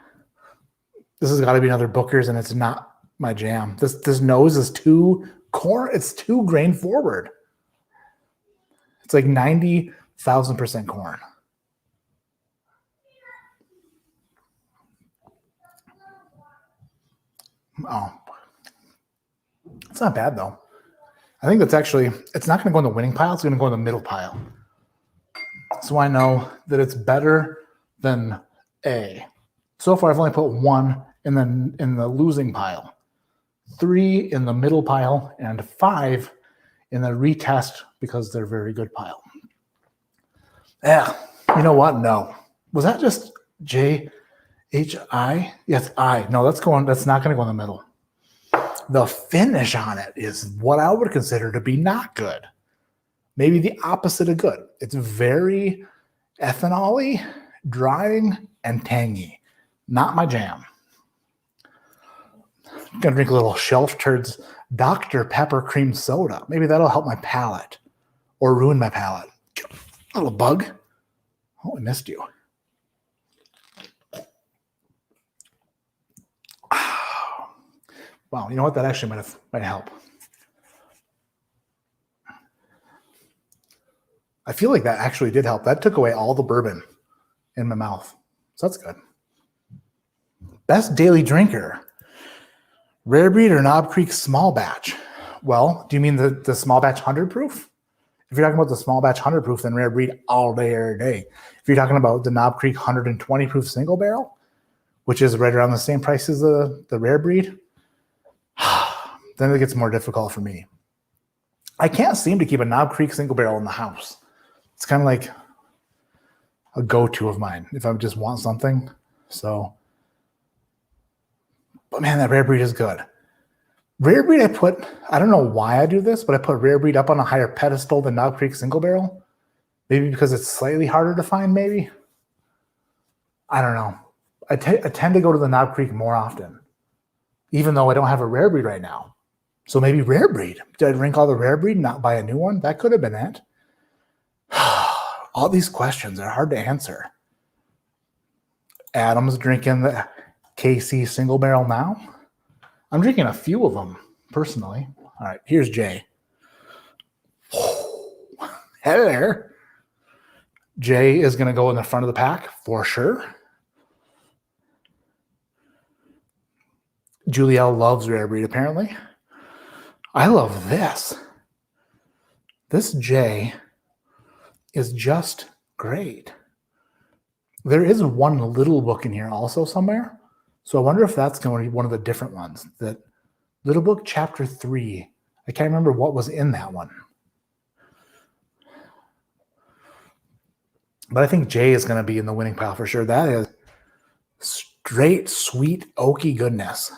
This has got to be another Booker's, and it's not my jam. This nose is too corn. It's too grain forward. It's like 90,000% corn. Oh, it's not bad though. I think that's actually, it's not going to go in the winning pile. It's going to go in the middle pile. So I know that it's better than A. So far, I've only put 1 in the losing pile, 3 in the middle pile, and 5 in the retest because they're very good pile. Yeah, you know what? No. Was that just JHI? Yes, I. No, that's not going to go in the middle. The finish on it is what I would consider to be not good. Maybe the opposite of good. It's very ethanol-y, drying, and tangy. Not my jam. I'm going to drink a little Shelf Turds Dr. Pepper cream soda. Maybe that'll help my palate or ruin my palate. A little bug. Oh, I missed you. Wow, you know what? That actually might help. I feel like that actually did help. That took away all the bourbon in my mouth. So that's good. Best daily drinker. Rare Breed or Knob Creek small batch? Well, do you mean the small batch 100 proof? If you're talking about the small batch 100 proof, then Rare Breed all day, every day. If you're talking about the Knob Creek 120 proof single barrel, which is right around the same price as the Rare Breed, then it gets more difficult for me. I can't seem to keep a Knob Creek single barrel in the house. It's kind of like a go-to of mine if I just want something. So, but man, that Rare Breed is good. Rare Breed, I don't know why I do this, but I put Rare Breed up on a higher pedestal than Knob Creek single barrel. Maybe because it's slightly harder to find, maybe. I don't know. I tend to go to the Knob Creek more often, even though I don't have a Rare Breed right now. So maybe Rare Breed. Did I drink all the Rare Breed and not buy a new one? That could have been it. All these questions are hard to answer. Adam's drinking the KC single barrel now. I'm drinking a few of them personally. All right, here's Jay. Hey there. Jay is going to go in the front of the pack for sure. Julielle loves Rare Breed, apparently. I love this. This J is just great. There is one little book in here also somewhere. So I wonder if that's going to be one of the different ones. That Little Book Chapter 3. I can't remember what was in that one. But I think J is going to be in the winning pile for sure. That is Great, sweet, oaky goodness.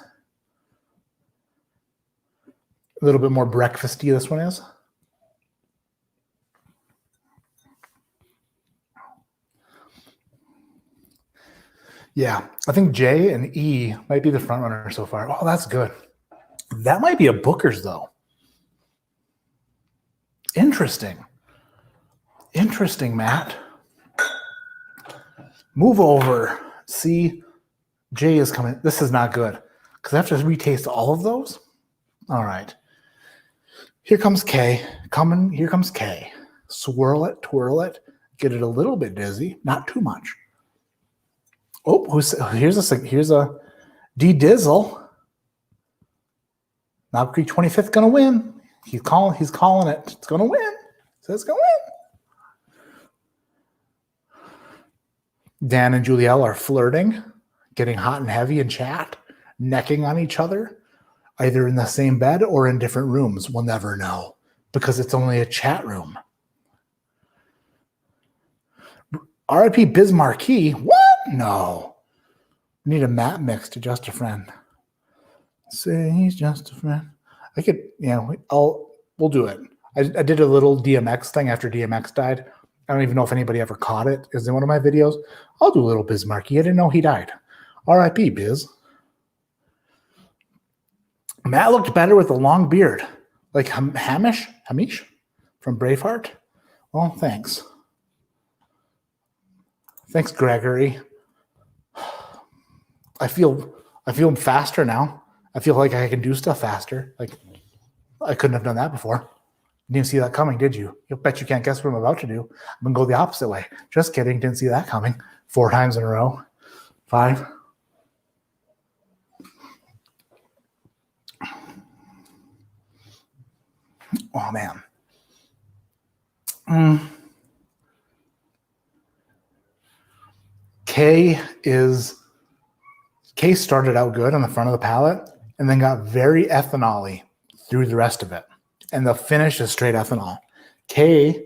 A little bit more breakfasty this one is. Yeah, I think J and E might be the front runner so far. Oh, that's good. That might be a Booker's, though. Interesting. Interesting, Matt. Move over. See, J is coming. This is not good because I have to retaste all of those. All right. Here comes K. Coming. Here comes K. Swirl it, twirl it. Get it a little bit dizzy, not too much. Oh, here's a D Dizzle. Knob Creek 25th gonna win. He's calling it. It's gonna win. So it's gonna win. Dan and Julielle are flirting, getting hot and heavy in chat, necking on each other, either in the same bed or in different rooms. We'll never know because it's only a chat room. R.I.P. Biz Marquee. What? No. We need a Matt mix to Just a Friend. Say he's just a friend. I could, we'll do it. I did a little DMX thing after DMX died. I don't even know if anybody ever caught it. Is in one of my videos. I'll do a little Biz Marquee. I didn't know he died. R.I.P. Biz. Matt looked better with a long beard. Like Hamish from Braveheart. Well, thanks. Thanks, Gregory. I feel faster now. I feel like I can do stuff faster. Like I couldn't have done that before. You didn't see that coming, did you? You'll bet you can't guess what I'm about to do. I'm gonna go the opposite way. Just kidding. Didn't see that coming. 4 times in a row. 5. Oh man. K started out good on the front of the palate and then got very ethanol-y through the rest of it. And the finish is straight ethanol. K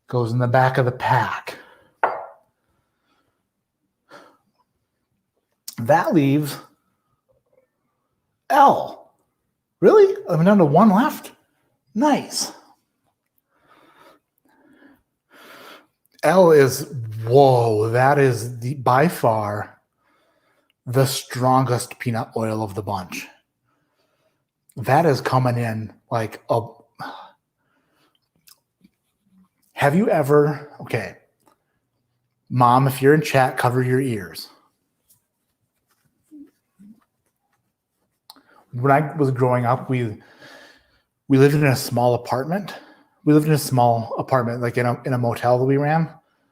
goes in the back of the pack. That leaves L. Really? I'm down to 1 left? Nice. L is, whoa, that is by far the strongest peanut oil of the bunch. That is coming in like a... Have you ever... Okay. Mom, if you're in chat, cover your ears. When I was growing up, we lived in a small apartment. We lived in a small apartment, like in a motel that we ran.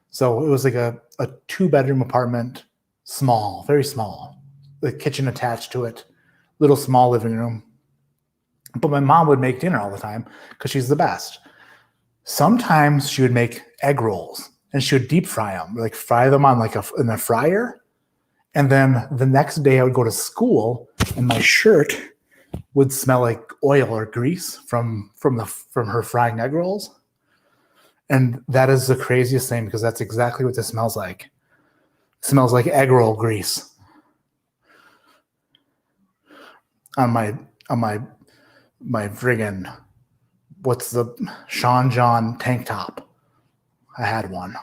So it was like a 2-bedroom apartment, small, very small. The kitchen attached to it, little small living room. But my mom would make dinner all the time because she's the best. Sometimes she would make egg rolls and she would deep fry them, like fry them on in a fryer. And then the next day I would go to school and my shirt would smell like oil or grease from her frying egg rolls. And that is the craziest thing because that's exactly what this smells like. It smells like egg roll grease. On my friggin', what's the Sean John tank top? I had one.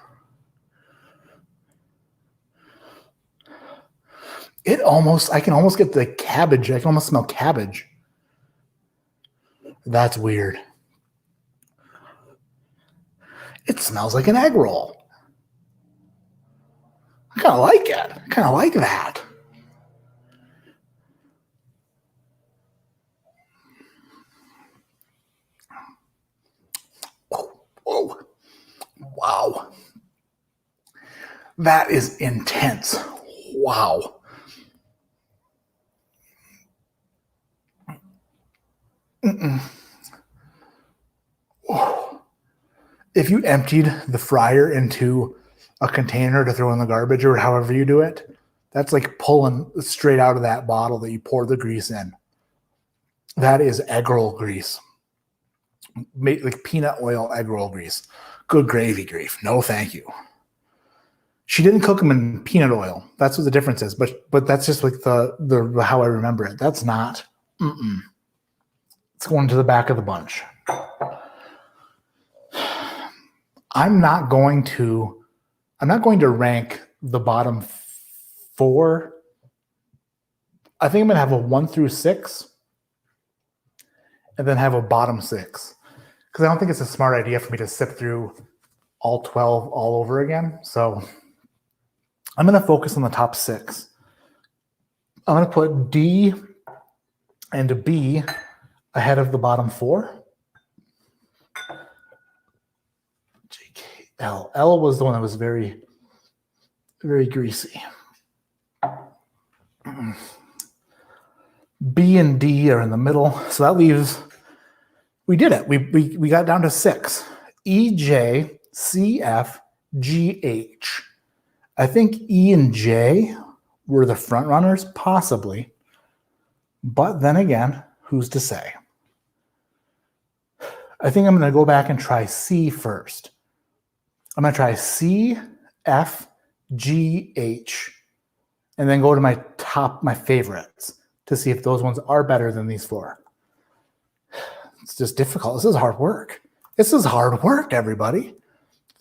I can almost get the cabbage. I can almost smell cabbage. That's weird. It smells like an egg roll. I kind of like it. I kind of like that. Oh, wow. That is intense. Wow. Oh. If you emptied the fryer into a container to throw in the garbage or however you do it, that's like pulling straight out of that bottle that you pour the grease in. That is egg roll grease. Like peanut oil egg roll grease. Good gravy grief. No, thank you. She didn't cook them in peanut oil. That's what the difference is. But that's just like the how I remember it. That's not. It's going to the back of the bunch. I'm not going to rank the bottom 4. I think I'm going to have a 1 through 6 and then have a bottom 6 because I don't think it's a smart idea for me to sip through all 12 all over again. So I'm going to focus on the top 6. I'm going to put D and B ahead of the bottom 4. JK, L was the one that was very, very greasy. B and D are in the middle. So that leaves, we did it. We got down to 6. E, J, C, F, G, H. I think E and J were the front runners, possibly. But then again, who's to say? I think I'm going to go back and try C first. I'm going to try C, F, G, H, and then go to my favorites to see if those ones are better than these 4. It's just difficult. This is hard work. This is hard work, everybody.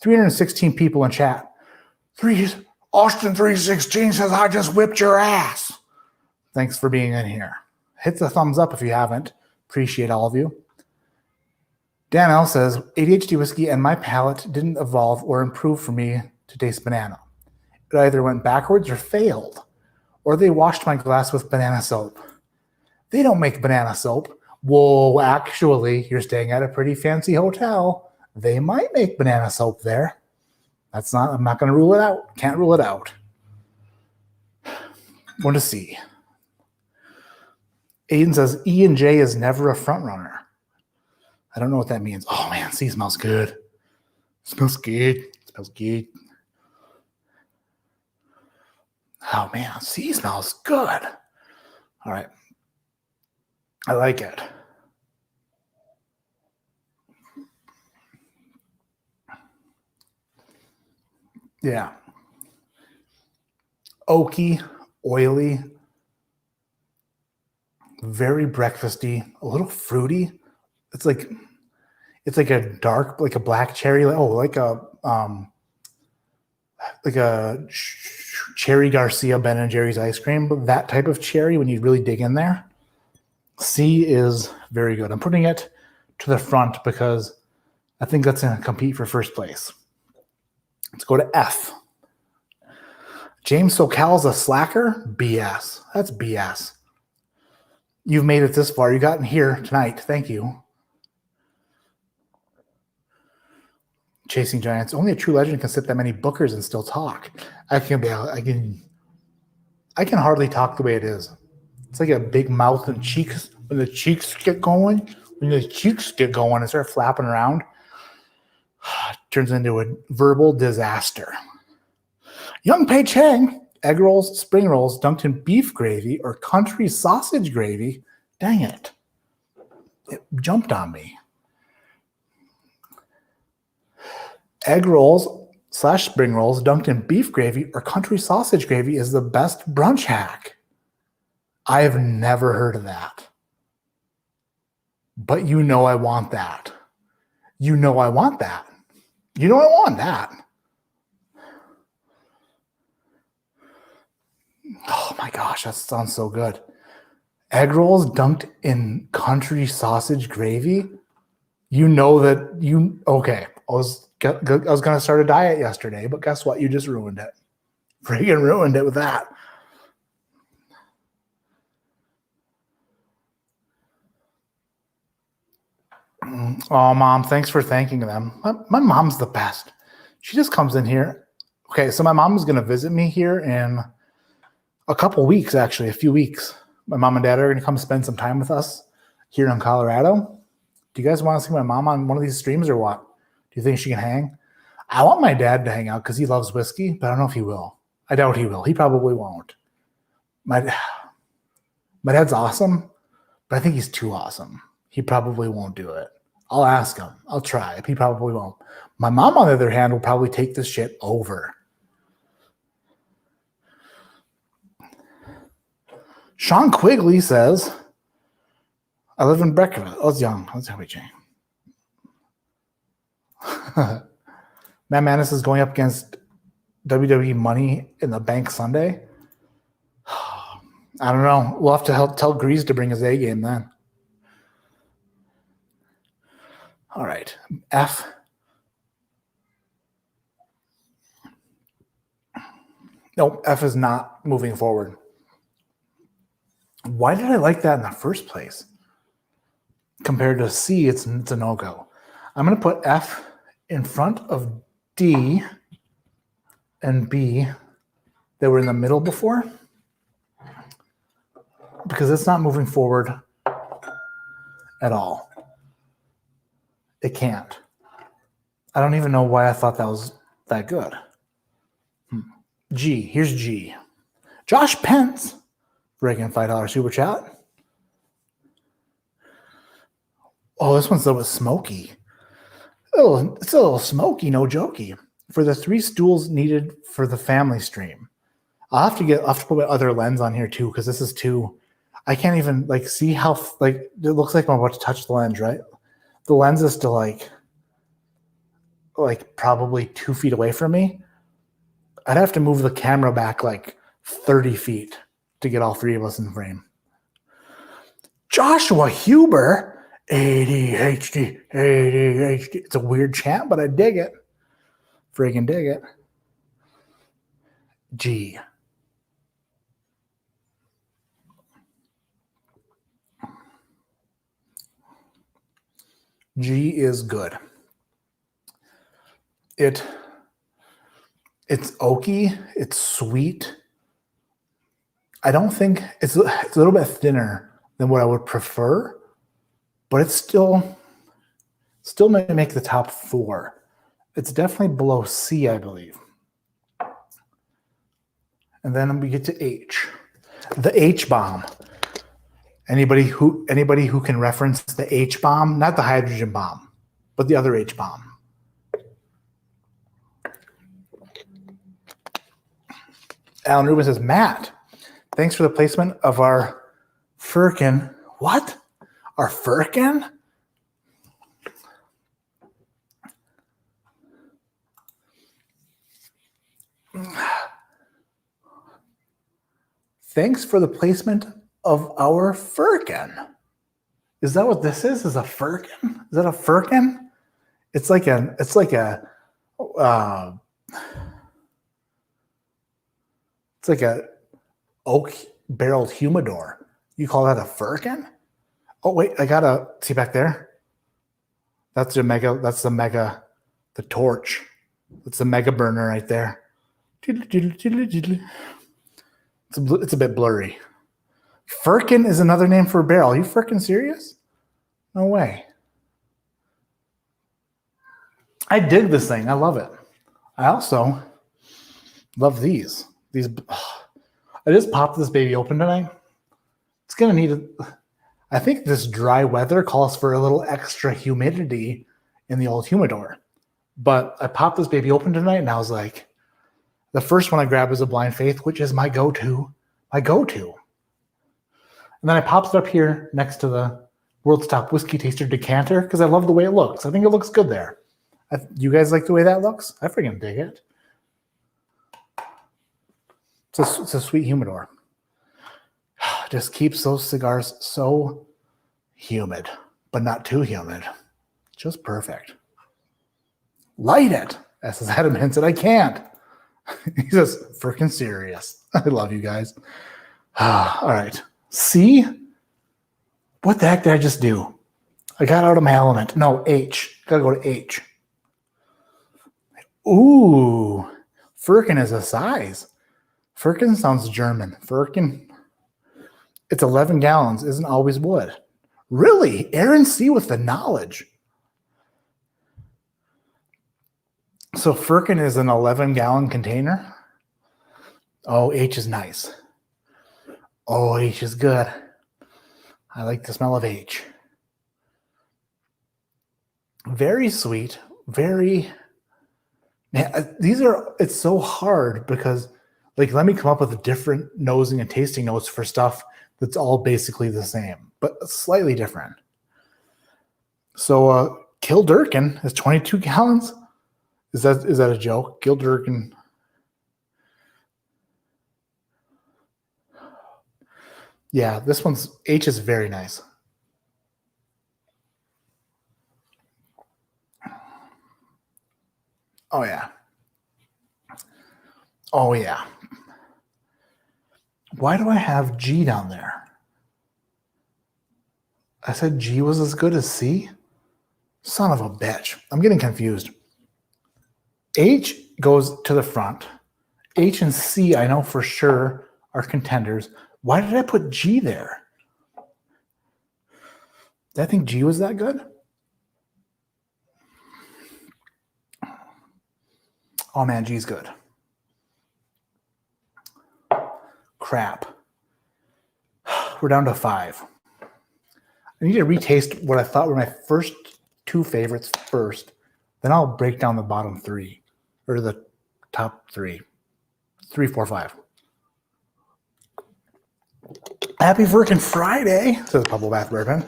316 people in chat. Austin 316 says, I just whipped your ass. Thanks for being in here. Hit the thumbs up if you haven't. Appreciate all of you. Dan L says, ADHD whiskey and my palate didn't evolve or improve for me to taste banana. It either went backwards or failed. Or they washed my glass with banana soap. They don't make banana soap. Whoa, actually, you're staying at a pretty fancy hotel. They might make banana soap there. I'm not going to rule it out. Can't rule it out. Want to see. Aiden says, E and J is never a front runner. I don't know what that means. Oh, man, C smells good. Smells good. Smells good. Oh, man, C smells good. All right. I like it. Yeah. Oaky, oily, very breakfasty, a little fruity. It's like a dark, like a black cherry. Like a Cherry Garcia Ben & Jerry's ice cream, but that type of cherry when you really dig in there. C is very good. I'm putting it to the front because I think that's going to compete for first place. Let's go to F. James SoCal's a slacker? BS. That's BS. You've made it this far. You got in here tonight. Thank you. Chasing Giants. Only a true legend can sip that many Bookers and still talk. I can hardly talk the way it is. It's like a big mouth and cheeks. When the cheeks get going, and start flapping around, it turns into a verbal disaster. Young Pei Chang, egg rolls, spring rolls, dunked in beef gravy or country sausage gravy. Dang it. It jumped on me. Egg rolls / spring rolls dunked in beef gravy or country sausage gravy is the best brunch hack. I have never heard of that. But you know I want that. You know I want that. You know I want that. Oh my gosh, that sounds so good. Egg rolls dunked in country sausage gravy. You know that you okay. I was going to start a diet yesterday, but guess what? You just ruined it. Freaking ruined it with that. Oh, Mom, thanks for thanking them. My mom's the best. She just comes in here. Okay, so my mom is going to visit me here in a couple weeks, actually, a few weeks. My mom and dad are going to come spend some time with us here in Colorado. Do you guys want to see my mom on one of these streams or what? Do you think she can hang? I want my dad to hang out because he loves whiskey, but I don't know if he will. I doubt he will. He probably won't. My dad's awesome, but I think he's too awesome. He probably won't do it. I'll ask him. I'll try. He probably won't. My mom, on the other hand, will probably take this shit over. Sean Quigley says, I live in Breckville. I was young. Let's have a change. Matt Manis is going up against WWE Money in the Bank Sunday. I don't know. We'll have to tell Grease to bring his A game then. All right. F. Nope. F is not moving forward. Why did I like that in the first place? Compared to C, it's a no-go. I'm going to put F in front of D and B that were in the middle before, because it's not moving forward at all. It can't. I don't even know why I thought that was that good. G. Here's G. Josh Pence, breaking $5 super chat. Oh, this one's a little smoky. It's a little smoky, no jokey. For the 3 stools needed for the family stream. I'll have to put my other lens on here too, because this is too. I can't even see how it looks like I'm about to touch the lens, right? The lens is still like probably 2 feet away from me. I'd have to move the camera back 30 feet to get all 3 of us in frame. Joshua Huber, ADHD. It's a weird chant, but I dig it. Friggin' dig it. G. G is good. It's oaky. It's sweet. I don't think it's a little bit thinner than what I would prefer, but it's still might make the top 4. It's definitely below C, I believe. And then we get to H. The H bomb. Anybody who can reference the H bomb, not the hydrogen bomb, but the other H bomb. Alan Rubin says, Matt, thanks for the placement of our firkin. What? Our firkin? Thanks for the placement of our firkin. Is that what this is? Is a firkin? Is that a firkin? It's like a oak barreled humidor. You call that a firkin? Oh wait, I gotta see back there. That's the torch. That's the mega burner right there. It's a bit blurry. Firkin is another name for a barrel. Are you freaking serious? No way. I dig this thing. I love it. I also love these. I just popped this baby open tonight. It's going to need I think this dry weather calls for a little extra humidity in the old humidor. But I popped this baby open tonight and I was like, the first one I grabbed was a Blind Faith, which is my go-to. And then I popped it up here next to the World's Top Whiskey Taster decanter because I love the way it looks. I think it looks good there. You guys like the way that looks? I freaking dig it. It's a sweet humidor. Just keeps those cigars so humid, but not too humid. Just perfect. Light it, says Adam Henson. I can't. He's just freaking serious. I love you guys. All right. C? What the heck did I just do? I got out of my element. No, H. Gotta go to H. Ooh. Firkin is a size. Firkin sounds German. Firkin. It's 11 gallons. Isn't always wood. Really? Aaron C with the knowledge. So Firkin is an 11-gallon container. Oh, H is nice. Oh, H is good. I like the smell of H. Very sweet. Very. Man, it's so hard because Like, let me come up with different nosing and tasting notes for stuff that's all basically the same, but slightly different. So, Kildurkin is 22 gallons. Is that a joke? Kildurkin. Yeah, this one's H is very nice. Oh yeah. Oh yeah. Why do I have G down there? I said G was as good as C? Son of a bitch. I'm getting confused. H goes to the front. H and C, I know for sure, are contenders. Why did I put G there? Did I think G was that good? Oh man, G's good. Crap. We're down to 5. I need to retaste what I thought were my first 2 favorites first. Then I'll break down the bottom 3. Or the top 3. 3, 4, 5. Happy freaking Friday, says Bubble Bath Bourbon.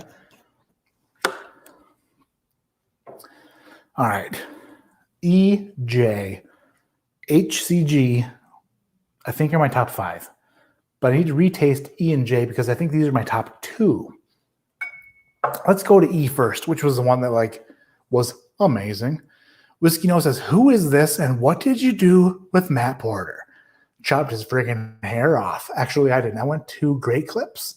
All right. E, J, H, C, G, I think are my top 5. But I need to retaste E and J because I think these are my top 2. Let's go to E first, which was the one that was amazing. Whiskey Nose says, "Who is this and what did you do with Matt Porter?" Chopped his friggin' hair off. Actually, I didn't. I went to Great Clips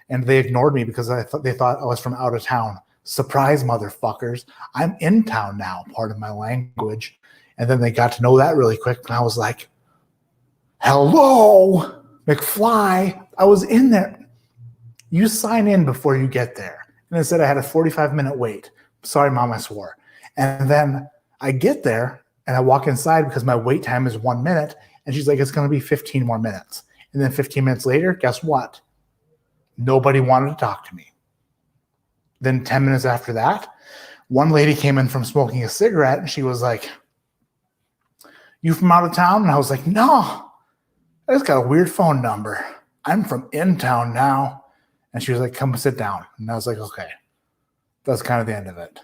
and they ignored me because they thought I was from out of town. Surprise, motherfuckers. I'm in town now, part of my language. And then they got to know that really quick. And I was like, hello, McFly. I was in there. You sign in before you get there. And it said I had a 45-minute wait. Sorry, Mom, I swore. And then I get there and I walk inside because my wait time is 1 minute. And she's like, it's going to be 15 more minutes. And then 15 minutes later, guess what? Nobody wanted to talk to me. Then 10 minutes after that, one lady came in from smoking a cigarette and she was like, "You from out of town?" And I was like, "No, I just got a weird phone number. I'm from in town now." And she was like, "Come sit down." And I was like, okay. That's kind of the end of it.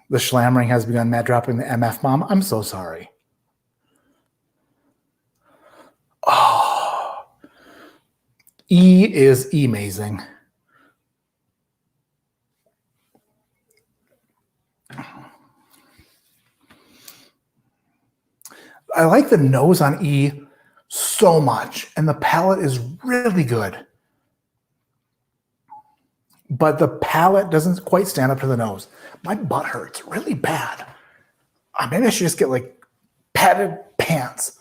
The schlammering has begun. Matt dropping the MF bomb. I'm so sorry. Oh. E is amazing. I like the nose on E so much, and the palate is really good. But the palate doesn't quite stand up to the nose. My butt hurts really bad. Maybe I should just get padded pants.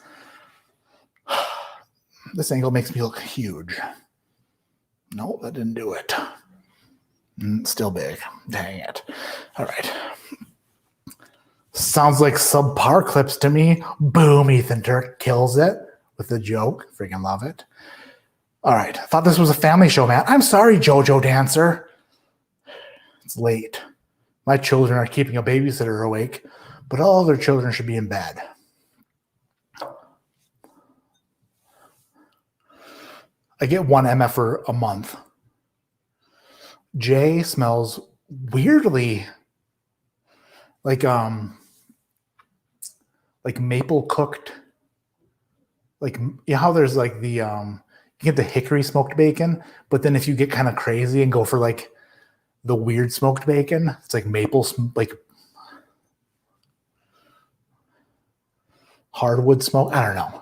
This angle makes me look huge. No, that didn't do it. Still big. Dang it. All right. Sounds like subpar clips to me. Boom, Ethan Turk kills it with the joke. Freaking love it. All right. Thought this was a family show, Matt. I'm sorry, JoJo Dancer. It's late. My children are keeping a babysitter awake, but all their children should be in bed. I get 1 MF for a month. J smells weirdly like maple cooked. How there's the you get the hickory smoked bacon, but then if you get kind of crazy and go for the weird smoked bacon, it's like maple, hardwood smoke. I don't know.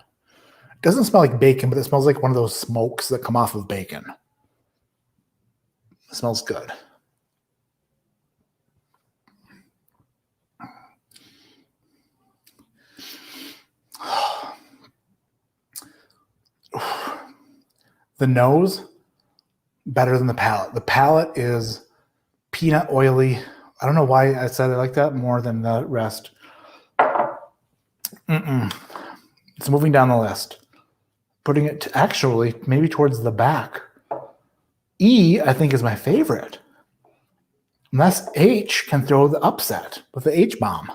It doesn't smell like bacon, but it smells like one of those smokes that come off of bacon. It smells good. The nose, better than the palate. The palate is peanut oily. I don't know why I said it like that more than the rest. It's moving down the list. Putting it actually maybe towards the back. E, I think, is my favorite. Unless H can throw the upset with the H bomb.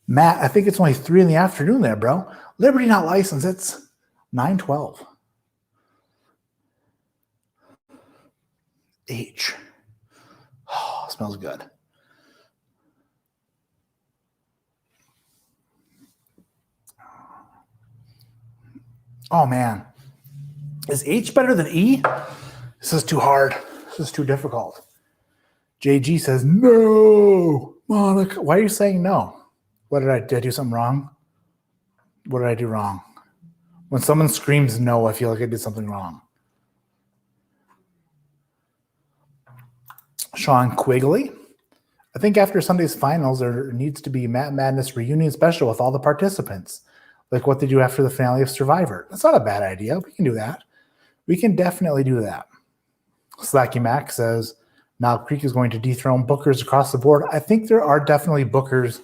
Matt, I think it's only 3 in the afternoon there, bro. Liberty not licensed. It's 9:12. H. Oh, smells good. Oh, man. Is H better than E? This is too hard. This is too difficult. JG says, no. Monica, why are you saying no? What did I do something wrong? What did I do wrong? When someone screams no, I feel like I did something wrong. Sean Quigley. I think after Sunday's finals, there needs to be Matt Madness reunion special with all the participants, like what they do after the finale of Survivor. That's not a bad idea. We can do that. We can definitely do that. Slacky Mac says, now Creek is going to dethrone bookers across the board. I think there are definitely bookers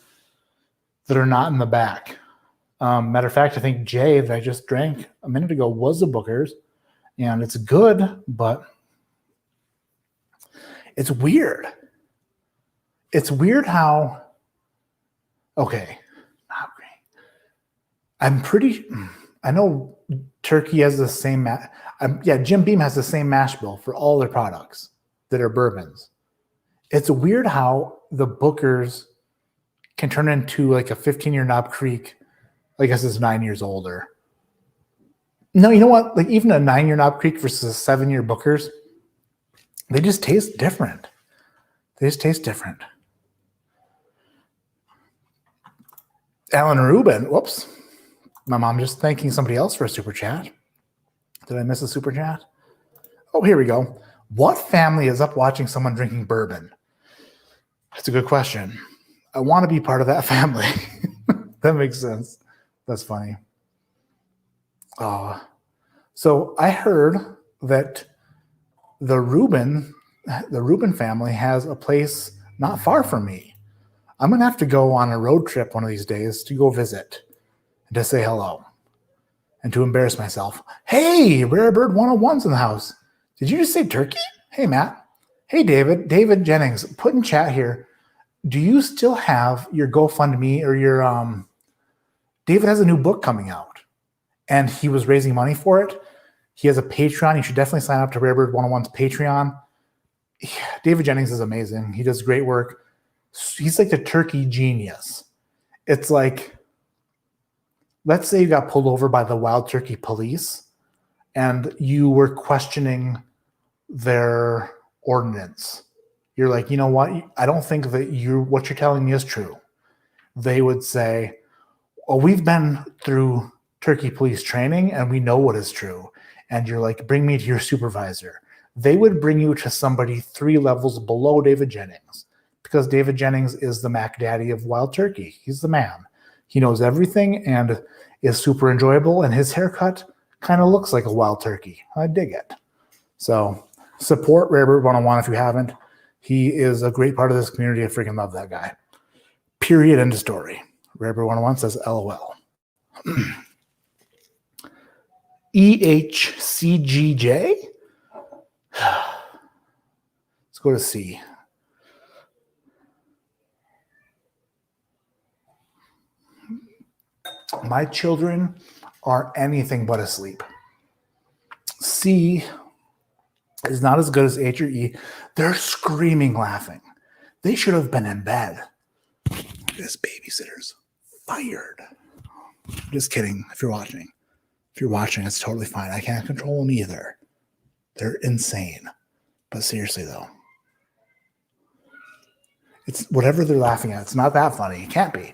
that are not in the back. Matter of fact, I think Jay, that I just drank a minute ago, was the bookers, and it's good, but it's weird. It's weird how, okay, not great. I know Turkey has the same, Jim Beam has the same mash bill for all their products that are bourbons. It's weird how the bookers can turn into like a 15-year Knob Creek. I guess it's 9 years older. No, you know what? Like even a 9-year Knob Creek versus a 7-year bookers, they just taste different. They just taste different. Alan Rubin, whoops. My mom just thanking somebody else for a super chat. Did I miss a super chat? Oh, here we go. What family is up watching someone drinking bourbon? That's a good question. I want to be part of that family. That makes sense. That's funny. So I heard that the Rubin family has a place not far from me. I'm going to have to go on a road trip one of these days to go visit and to say hello and to embarrass myself. Hey, Rare Bird 101's in the house. Did you just say turkey? Hey, Matt. Hey, David. David Jennings, put in chat here. Do you still have your GoFundMe or your David has a new book coming out and he was raising money for it. He has a Patreon. You should definitely sign up to Rare Bird 101's Patreon. David Jennings is amazing. He does great work. He's like the turkey genius. It's like, let's say you got pulled over by the wild turkey police and you were questioning their ordinance. You're like, you know what? I don't think that what you're telling me is true. They would say, well, we've been through turkey police training and we know what is true. And you're like, bring me to your supervisor. They would bring you to somebody 3 levels below David Jennings because David Jennings is the Mac Daddy of wild turkey. He's the man. He knows everything and is super enjoyable. And his haircut kind of looks like a wild turkey. I dig it. So support Rare Bird 101 if you haven't. He is a great part of this community. I freaking love that guy. Period. End of story. Rare Bird 101 says LOL. EHCGJ. Let's go to C. My children are anything but asleep. C is not as good as H or E. They're screaming, laughing. They should have been in bed. This babysitter's fired. Just kidding. If you're watching, it's totally fine. I can't control them either. They're insane. But seriously, though, it's whatever they're laughing at. It's not that funny. It can't be.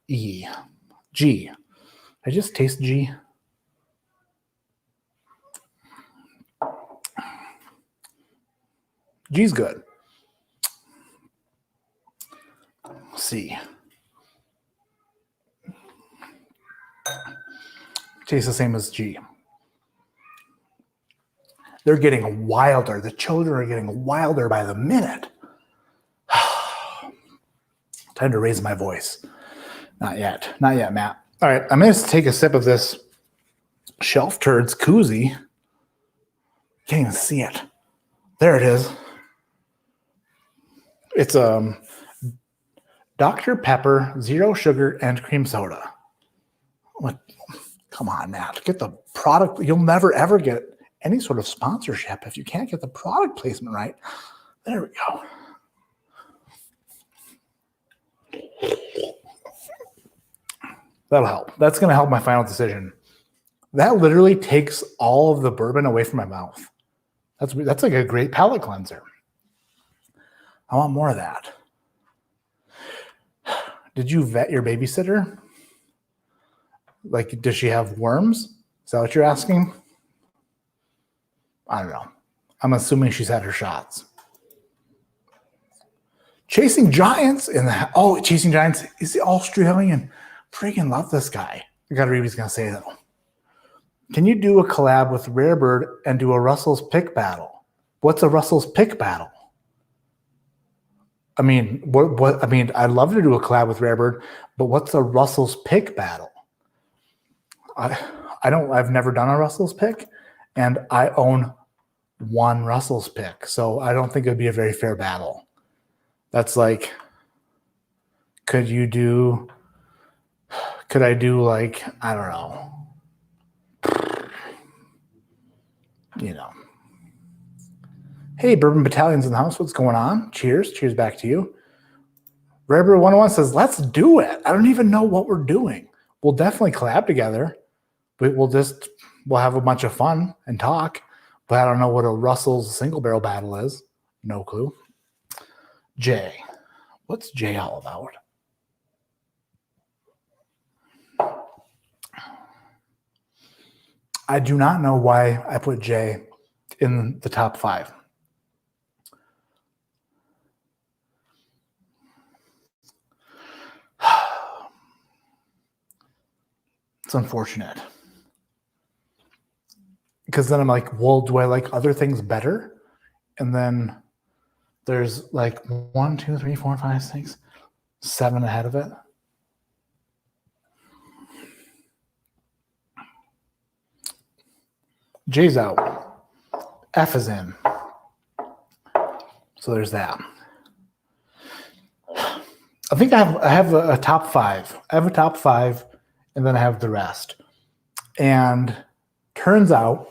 E. G. I just taste G. G's good. C. Tastes the same as G. They're getting wilder. The children are getting wilder by the minute. Time to raise my voice. Not yet. Not yet, Matt. All right, I'm going to take a sip of this Shelf Turds koozie. Can't even see it. There it is. It's Dr. Pepper, zero sugar, and cream soda. What? Come on, Matt. Get the product. You'll never, ever get any sort of sponsorship if you can't get the product placement right. There we go. That'll help. That's going to help my final decision. That literally takes all of the bourbon away from my mouth. That's like a great palate cleanser. I want more of that. Did you vet your babysitter? Like, does she have worms? Is that what you're asking? I don't know. I'm assuming she's had her shots. Chasing Giants Chasing Giants is the Australian. Freaking love this guy. I gotta read what he's gonna say though. Can you do a collab with Rare Bird and do a Russell's Pick battle? What's a Russell's Pick battle? I mean, what? I mean, I'd love to do a collab with Rare Bird, but what's a Russell's Pick battle? I've never done a Russell's Pick, and I own one Russell's Pick, so I don't think it would be a very fair battle. That's like, could I do like, I don't know, you know. Hey, Bourbon Battalion's in the house. What's going on? Cheers. Cheers back to you. Rebber 101 says, let's do it. I don't even know what we're doing. We'll definitely collab together. We'll have a bunch of fun and talk, but I don't know what a Russell's single barrel battle is. No clue. Jay. What's Jay all about? I do not know why I put Jay in the top 5. It's unfortunate. Because then I'm like, well, do I like other things better? And then there's like 1, 2, 3, 4, 5, 6, 7 ahead of it. J's out. F is in. So there's that. I think I have a top 5. I have a top 5, and then I have the rest. And turns out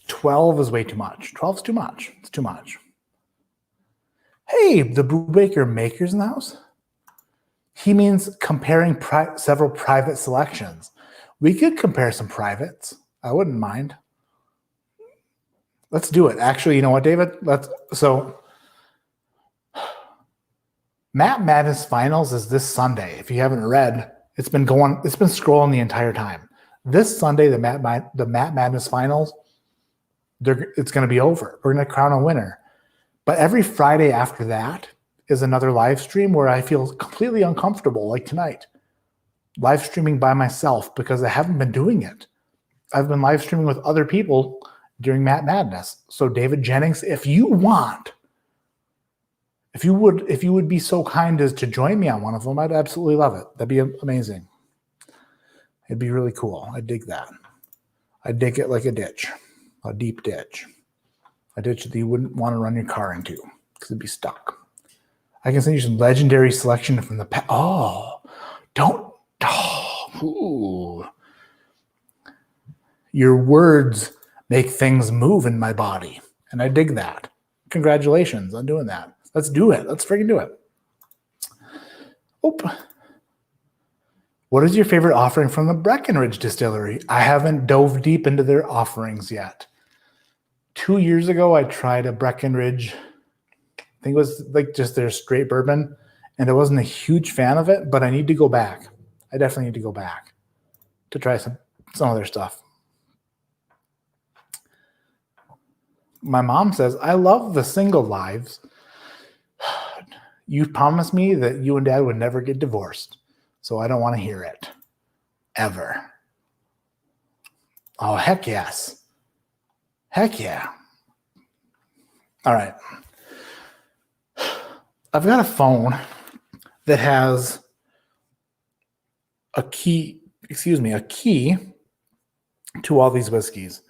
12 is way too much. 12 is too much. It's too much. Hey, the Brew Baker Maker's in the house? He means comparing several private selections. We could compare some privates. I wouldn't mind. Let's do it. Actually, you know what, David? So Matt Madness Finals is this Sunday. If you haven't read, it's been scrolling the entire time. This Sunday, the Matt Madness Finals, it's going to be over. We're going to crown a winner. But every Friday after that is another live stream where I feel completely uncomfortable, like tonight. Live streaming by myself because I haven't been doing it. I've been live streaming with other people during Matt Madness. So David Jennings, if you would be so kind as to join me on one of them, I'd absolutely love it. That'd be amazing. It'd be really cool. I dig that. I dig it like a ditch, a deep ditch, a ditch that you wouldn't want to run your car into because it'd be stuck. I can send you some legendary selection from the past. Ooh. Your words make things move in my body, and I dig that. Congratulations on doing that. Let's do it. Let's freaking do it. What is your favorite offering from the Breckenridge Distillery? I haven't dove deep into their offerings yet. 2 years ago, I tried a Breckenridge. I think it was like just their straight bourbon, and I wasn't a huge fan of it, but I need to go back. I definitely need to go back to try some of their stuff. My mom says, I love the single lives. You promised me that you and Dad would never get divorced, so I don't want to hear it. Ever. Oh, heck yes. Heck yeah. All right. I've got a phone that has a key to all these whiskeys.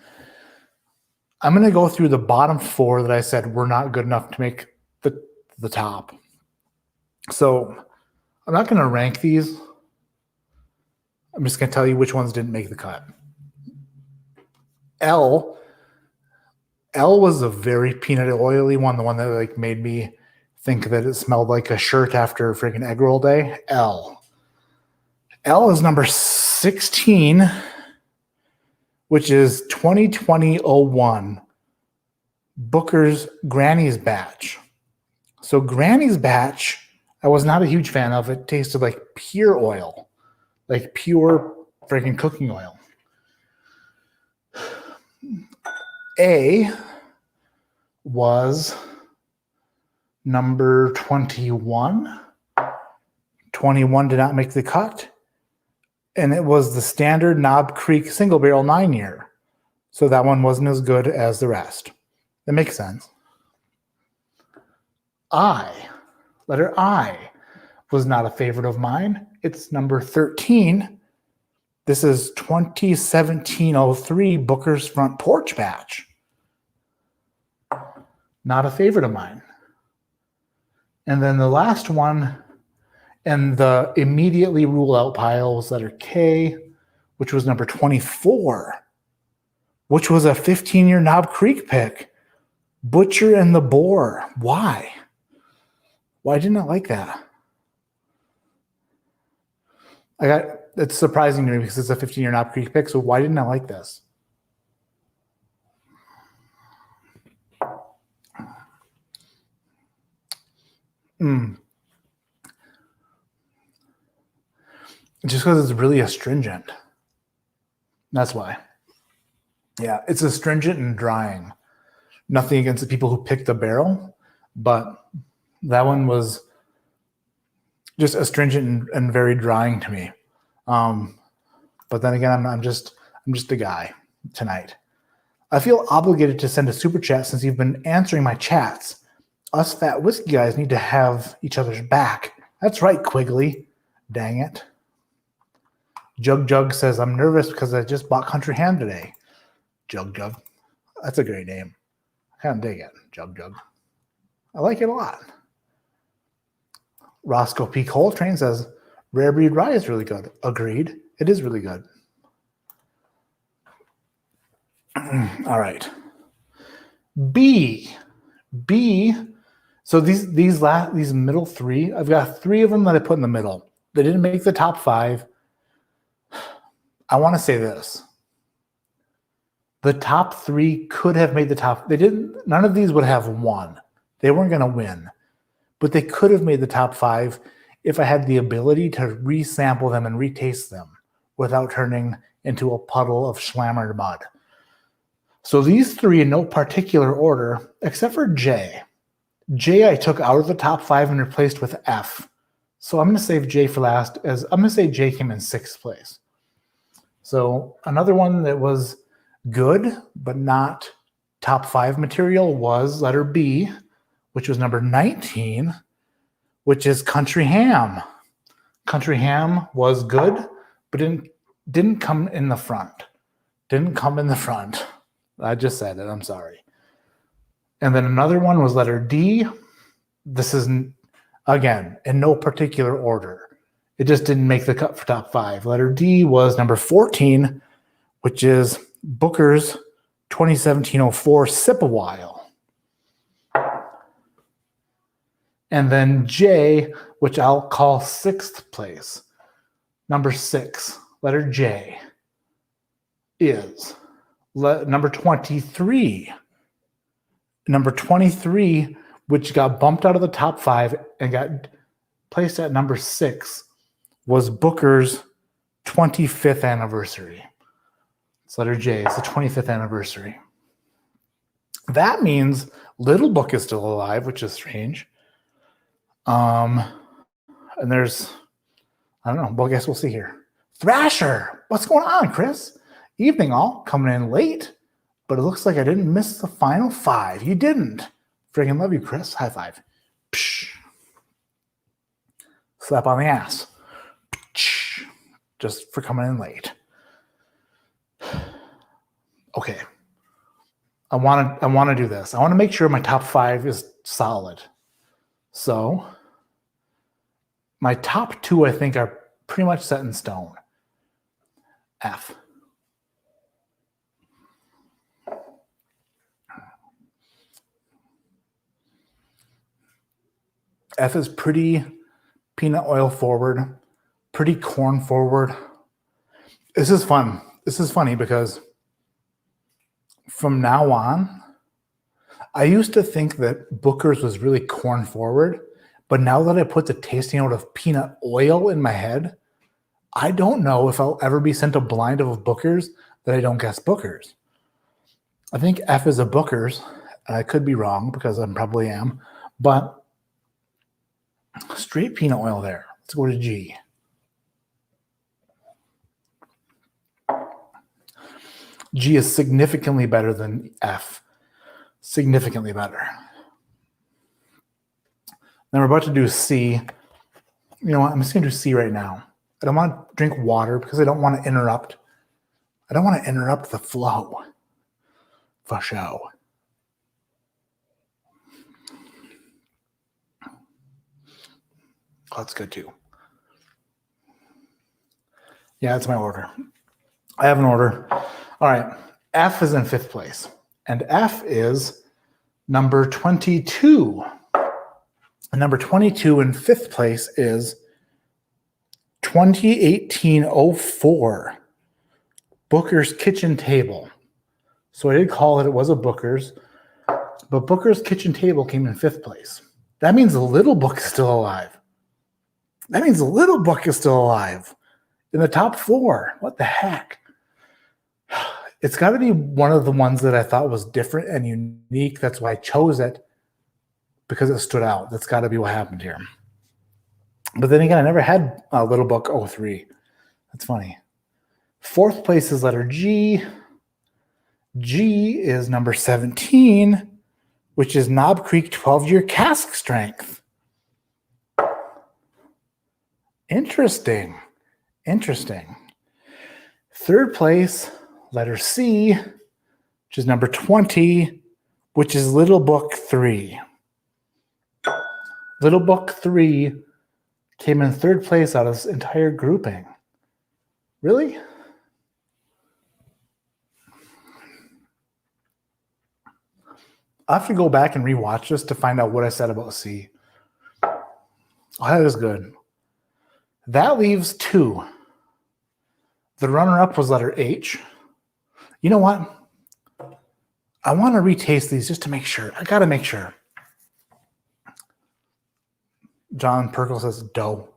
I'm going to go through the bottom 4 that I said were not good enough to make the top. So I'm not going to rank these. I'm just going to tell you which ones didn't make the cut. L was a very peanut oily one, the one that like made me think that it smelled like a shirt after freaking egg roll day. L is number 16, which is 2020-01 Booker's Granny's Batch. So Granny's Batch, I was not a huge fan of. It tasted like pure oil, like pure freaking cooking oil. A was number 21. 21 did not make the cut. And it was the standard Knob Creek single barrel 9-year. So that one wasn't as good as the rest. That makes sense. Letter I, was not a favorite of mine. It's number 13. This is 2017-03 Booker's Front Porch Batch. Not a favorite of mine. And then the last one, and the immediately rule out pile, was letter K, which was number 24, which was a 15-year Knob Creek pick. Butcher and the Boar. Why? Why didn't I like that? It's surprising to me because it's a 15-year Knob Creek pick, so why didn't I like this? Just because it's really astringent. That's why. Yeah, it's astringent and drying. Nothing against the people who picked the barrel, but that one was just astringent and very drying to me. But then again, I'm just a guy tonight. I feel obligated to send a super chat since you've been answering my chats. Us fat whiskey guys need to have each other's back. That's right, Quigley. Dang it. Jug says, I'm nervous because I just bought Country Ham today. Jug. That's a great name. I kind of dig it. Jug. I like it a lot. Roscoe P. Coltrane says, Rare Breed Rye is really good. Agreed. It is really good. All right. B. So these middle 3, I've got 3 of them that I put in the middle. They didn't make the top 5. I want to say this. The top 3 could have made the top. They didn't. None of these would have won. They weren't going to win. But they could have made the top 5 if I had the ability to resample them and retaste them without turning into a puddle of slammered mud. So these 3 in no particular order, except for J. J I took out of the top 5 and replaced with F. So I'm going to save J for last. I'm going to say J came in 6th place. So another one that was good but not top 5 material was letter B, which was number 19, which is Country Ham. Country Ham was good, but didn't come in the front. I just said it. I'm sorry. And then another one was letter D. This is, again, in no particular order. It just didn't make the cut for top 5. Letter D was number 14, which is Booker's 2017-04 Sip Awhile. And then J, which I'll call 6th place. Number 6, letter J, is number 23. Number 23, which got bumped out of the top 5 and got placed at number 6, was Booker's 25th anniversary. It's letter J. It's the 25th anniversary. That means Little Book is still alive, which is strange. And there's, I don't know. Well, I guess we'll see here. Thrasher. What's going on, Chris? Evening all. Coming in late. But it looks like I didn't miss the final 5. You didn't. Friggin' love you, Chris. High five. Psh. Slap on the ass. Psh. Just for coming in late. okay. I want to do this. I want to make sure my top 5 is solid. So my top 2, I think, are pretty much set in stone. F. F is pretty peanut oil forward, pretty corn forward. This is fun. This is funny because from now on, I used to think that Booker's was really corn forward, but now that I put the tasting note of peanut oil in my head, I don't know if I'll ever be sent a blind of Booker's that I don't guess Booker's. I think F is a Booker's, and I could be wrong because I probably am, but straight peanut oil there. Let's go to G. G is significantly better than F. Significantly better. Then we're about to do C. You know what? I'm just going to do C right now. I don't want to drink water because I don't want to interrupt. I don't want to interrupt the flow. For show. Oh, that's good too. Yeah, that's my order. I have an order. All right. F is in 5th place. And F is number 22. And number 22 in 5th place is 2018-04 Booker's Kitchen Table. So I did call it was a Booker's, but Booker's Kitchen Table came in 5th place. That means the Little Book is still alive. That means the Little Book is still alive in the top 4. What the heck? It's got to be one of the ones that I thought was different and unique. That's why I chose it, because it stood out. That's got to be what happened here. But then again, I never had a Little Book 03. That's funny. 4th place is letter G. G is number 17, which is Knob Creek 12-year cask strength. Interesting. 3rd place, letter C, which is number 20, which is Little Book 3. Little Book 3 came in 3rd place out of this entire grouping. Really? I have to go back and rewatch this to find out what I said about C. Oh, that is good. That leaves 2. The runner-up was letter H. You know what? I want to retaste these just to make sure. I got to make sure. John Perkle says dough.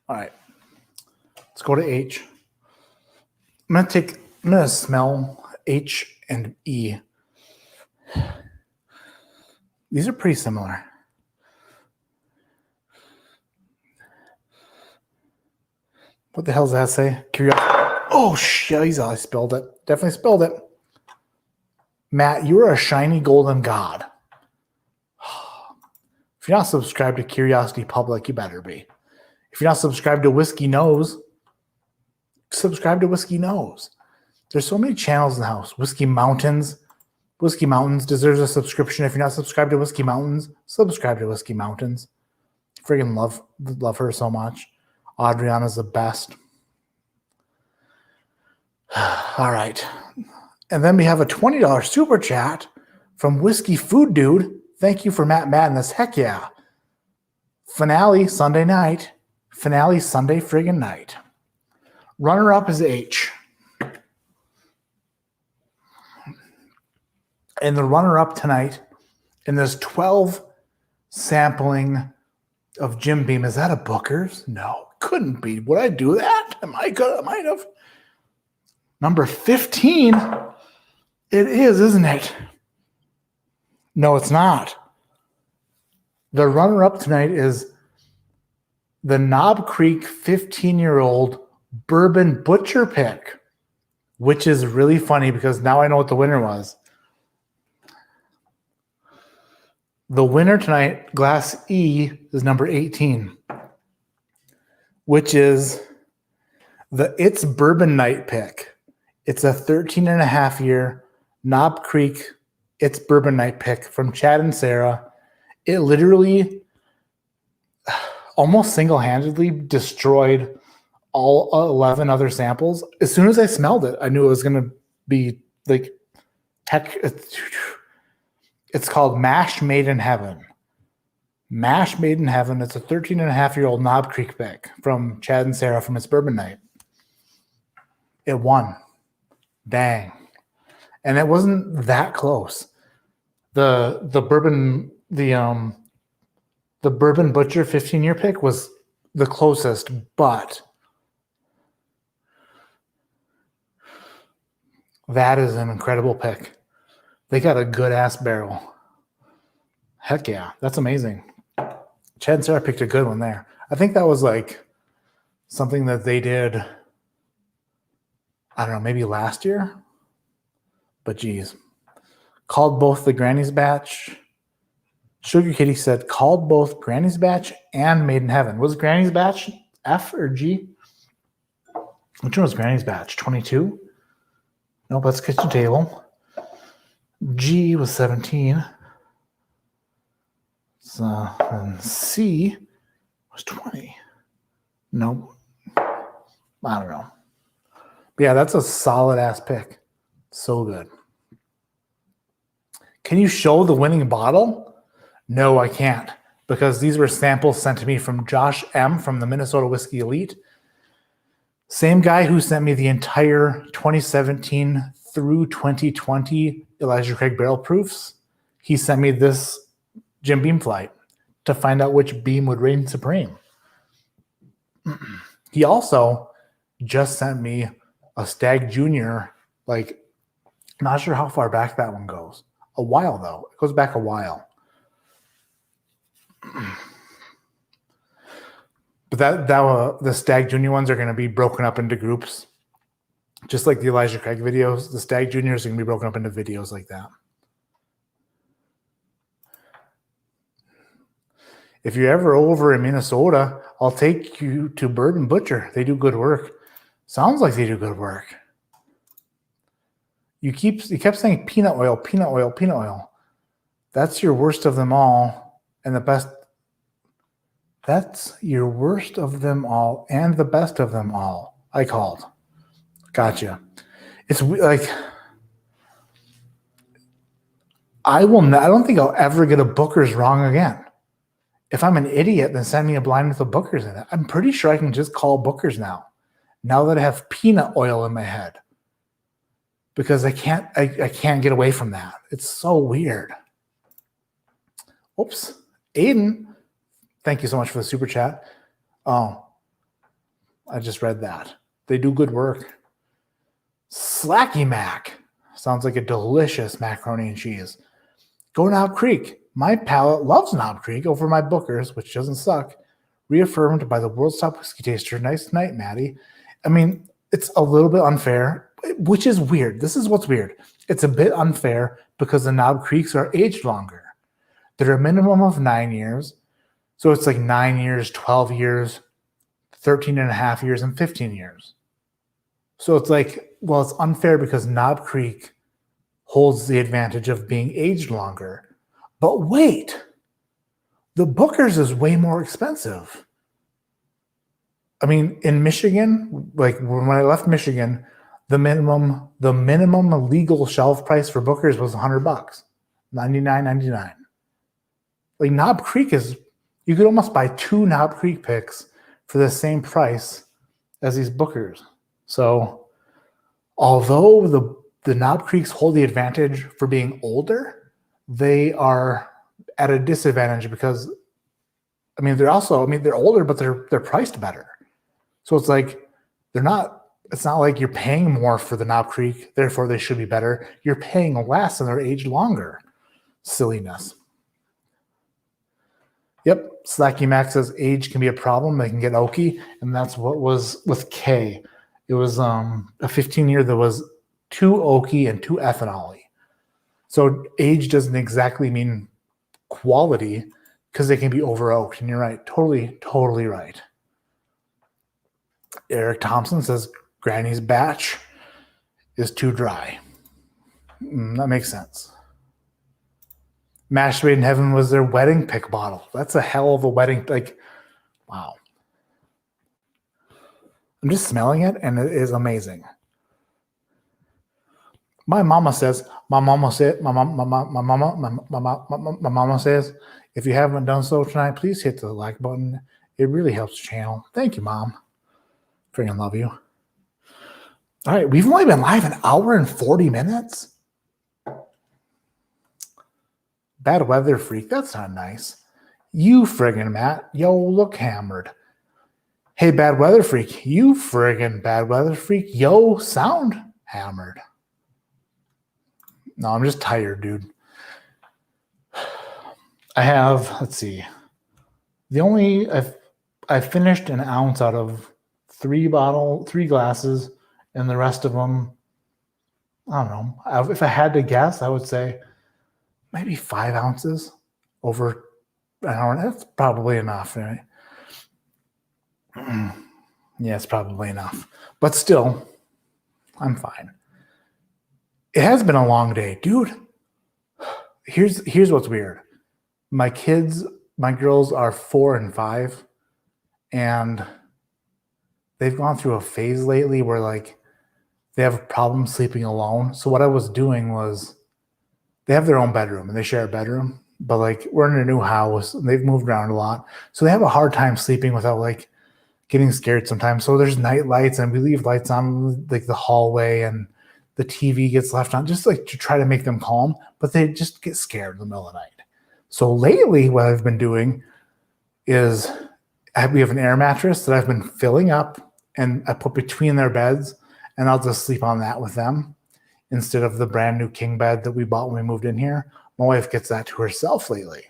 All right. Let's go to H. I'm gonna smell H and E. These are pretty similar. What the hell does that say? Oh, shit, I spilled it. Definitely spilled it. Matt, you are a shiny golden god. If you're not subscribed to Curiosity Public, you better be. If you're not subscribed to Whiskey Knows, subscribe to Whiskey Knows. There's so many channels in the house. Whiskey Mountains. Whiskey Mountains deserves a subscription. If you're not subscribed to Whiskey Mountains, subscribe to Whiskey Mountains. Friggin' love her so much. Adriana's the best. All right. And then we have a $20 super chat from Whiskey Food Dude. Thank you for Matt Madness. Heck yeah. Finale Sunday night. Finale Sunday friggin' night. Runner-up is H. And the runner-up tonight in this 12 sampling of Jim Beam. Is that a Booker's? No, couldn't be. Would I do that? I might have. Number 15. It is, isn't it? No, it's not. The runner-up tonight is the Knob Creek 15-year-old Bourbon Butcher pick, which is really funny because now I know what the winner was. The winner tonight, Glass E, is number 18, which is the It's Bourbon Night pick. It's a 13.5-year Knob Creek It's Bourbon Night pick from Chad and Sarah. It literally almost single-handedly destroyed all 11 other samples. As soon as I smelled it, I knew it was going to be like, heck, it's called Mash Made in Heaven. Mash Made in Heaven. It's a 13.5-year-old Knob Creek pick from Chad and Sarah from It's Bourbon Night. It won. Dang. And it wasn't that close. The Bourbon Butcher 15-year pick was the closest, but that is an incredible pick. They got a good ass barrel. Heck yeah, that's amazing. Chad and Sarah picked a good one there. I think that was like something that they did, I don't know, maybe last year. But geez. Called both the Granny's Batch. Sugar Kitty said called both Granny's Batch and Made in Heaven. Was Granny's Batch F or G? Which one was Granny's Batch? 22? Nope, that's Kitchen Table. G was 17. So, and C was 20. Nope. I don't know. But yeah, that's a solid ass pick. So good. Can you show the winning bottle? No, I can't, because these were samples sent to me from Josh M. from the Minnesota Whiskey Elite. Same guy who sent me the entire 2017 through 2020 Elijah Craig barrel proofs. He sent me this Jim Beam flight to find out which beam would reign supreme. He also just sent me a Stag Junior, like, not sure how far back that one goes. A while, though. It goes back a while. But the Stag Junior ones are going to be broken up into groups. Just like the Elijah Craig videos, the Stag Juniors are going to be broken up into videos like that. If you're ever over in Minnesota, I'll take you to Bourbon Butcher. They do good work. Sounds like they do good work. You kept saying peanut oil, peanut oil, peanut oil. That's your worst of them all and the best. That's your worst of them all and the best of them all. I called. Gotcha. It's like I don't think I'll ever get a Booker's wrong again. If I'm an idiot, then send me a blind with a Booker's in it. I'm pretty sure I can just call Booker's now that I have peanut oil in my head. Because I can't get away from that. It's so weird. Oops. Aiden, thank you so much for the super chat. Oh, I just read that. They do good work. Slacky Mac. Sounds like a delicious macaroni and cheese. Go Knob Creek. My palate loves Knob Creek over my Booker's, which doesn't suck. Reaffirmed by the World's Top Whiskey Taster. Nice night, Maddie. I mean, it's a little bit unfair, which is weird. This is what's weird. It's a bit unfair because the Knob Creeks are aged longer. They're a minimum of 9 years. So it's like 9 years, 12 years, 13.5 years, and 15 years. So it's like, well, it's unfair because Knob Creek holds the advantage of being aged longer. But wait, the Booker's is way more expensive. I mean, in Michigan, like when I left Michigan, the minimum legal shelf price for Booker's was $100, $99.99. Like Knob Creek you could almost buy 2 Knob Creek picks for the same price as these Booker's. So although the Knob Creeks hold the advantage for being older, they are at a disadvantage because, I mean, they're older, but they're priced better. So it's like it's not like you're paying more for the Knob Creek, therefore they should be better. You're paying less and they're aged longer. Silliness. Yep, Slacky Max says age can be a problem. They can get oaky, and that's what was with K. It was a 15-year that was 2 oaky and 2 ethanol-y. So age doesn't exactly mean quality because they can be over oaked. And you're right. Totally right. Eric Thompson says Granny's batch is too dry. That makes sense. Mashed Made in Heaven was their wedding pick bottle. That's a hell of a wedding. Like, wow. I'm just smelling it, and it is amazing. My mama says, if you haven't done so tonight, please hit the like button. It really helps the channel. Thank you, Mom. Freaking love you. All right, we've only been live an hour and 40 minutes. Bad weather freak. That's not nice. You friggin' Matt. Yo, look hammered. Hey, bad weather freak. You friggin' bad weather freak. Yo, sound hammered. No, I'm just tired, dude. I have, let's see. I finished an ounce out of 3 glasses, and the rest of them, I don't know. If I had to guess, I would say maybe 5 ounces over an hour. That's probably enough, right? Yeah, it's probably enough. But still, I'm fine. It has been a long day, dude. Here's what's weird. My girls are 4 and 5, and they've gone through a phase lately where like they have a problem sleeping alone. So what I was doing was they have their own bedroom and they share a bedroom, but like we're in a new house and they've moved around a lot. So they have a hard time sleeping without like getting scared sometimes. So there's night lights and we leave lights on like the hallway and the TV gets left on just like to try to make them calm, but they just get scared in the middle of the night. So lately what I've been doing is we have an air mattress that I've been filling up and I put between their beds and I'll just sleep on that with them instead of the brand new king bed that we bought when we moved in here. My wife gets that to herself lately.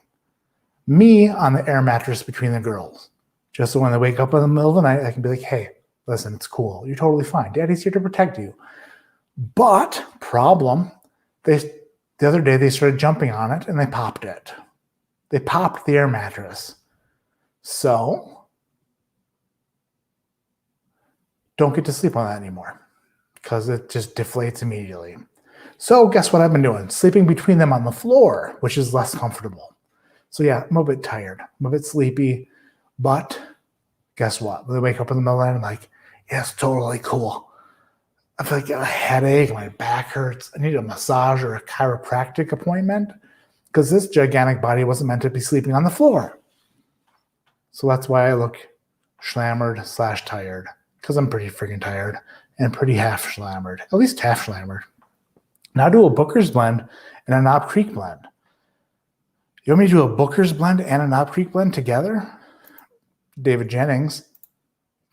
Me on the air mattress between the girls. Just so when they wake up in the middle of the night, I can be like, hey, listen, it's cool. You're totally fine. Daddy's here to protect you. But problem, the other day they started jumping on it and they popped it. They popped the air mattress. So don't get to sleep on that anymore because it just deflates immediately. So guess what I've been doing? Sleeping between them on the floor, which is less comfortable. So yeah, I'm a bit tired. I'm a bit sleepy. But guess what? When they wake up in the middle of the night, I'm like, yeah, it's totally cool. I feel like I got a headache, my back hurts. I need a massage or a chiropractic appointment because this gigantic body wasn't meant to be sleeping on the floor. So that's why I look schlammered / tired because I'm pretty freaking tired and pretty half schlammered, at least half schlammered. Now do a Booker's blend and a Knob Creek blend. You want me to do a Booker's blend and a Knob Creek blend together? David Jennings,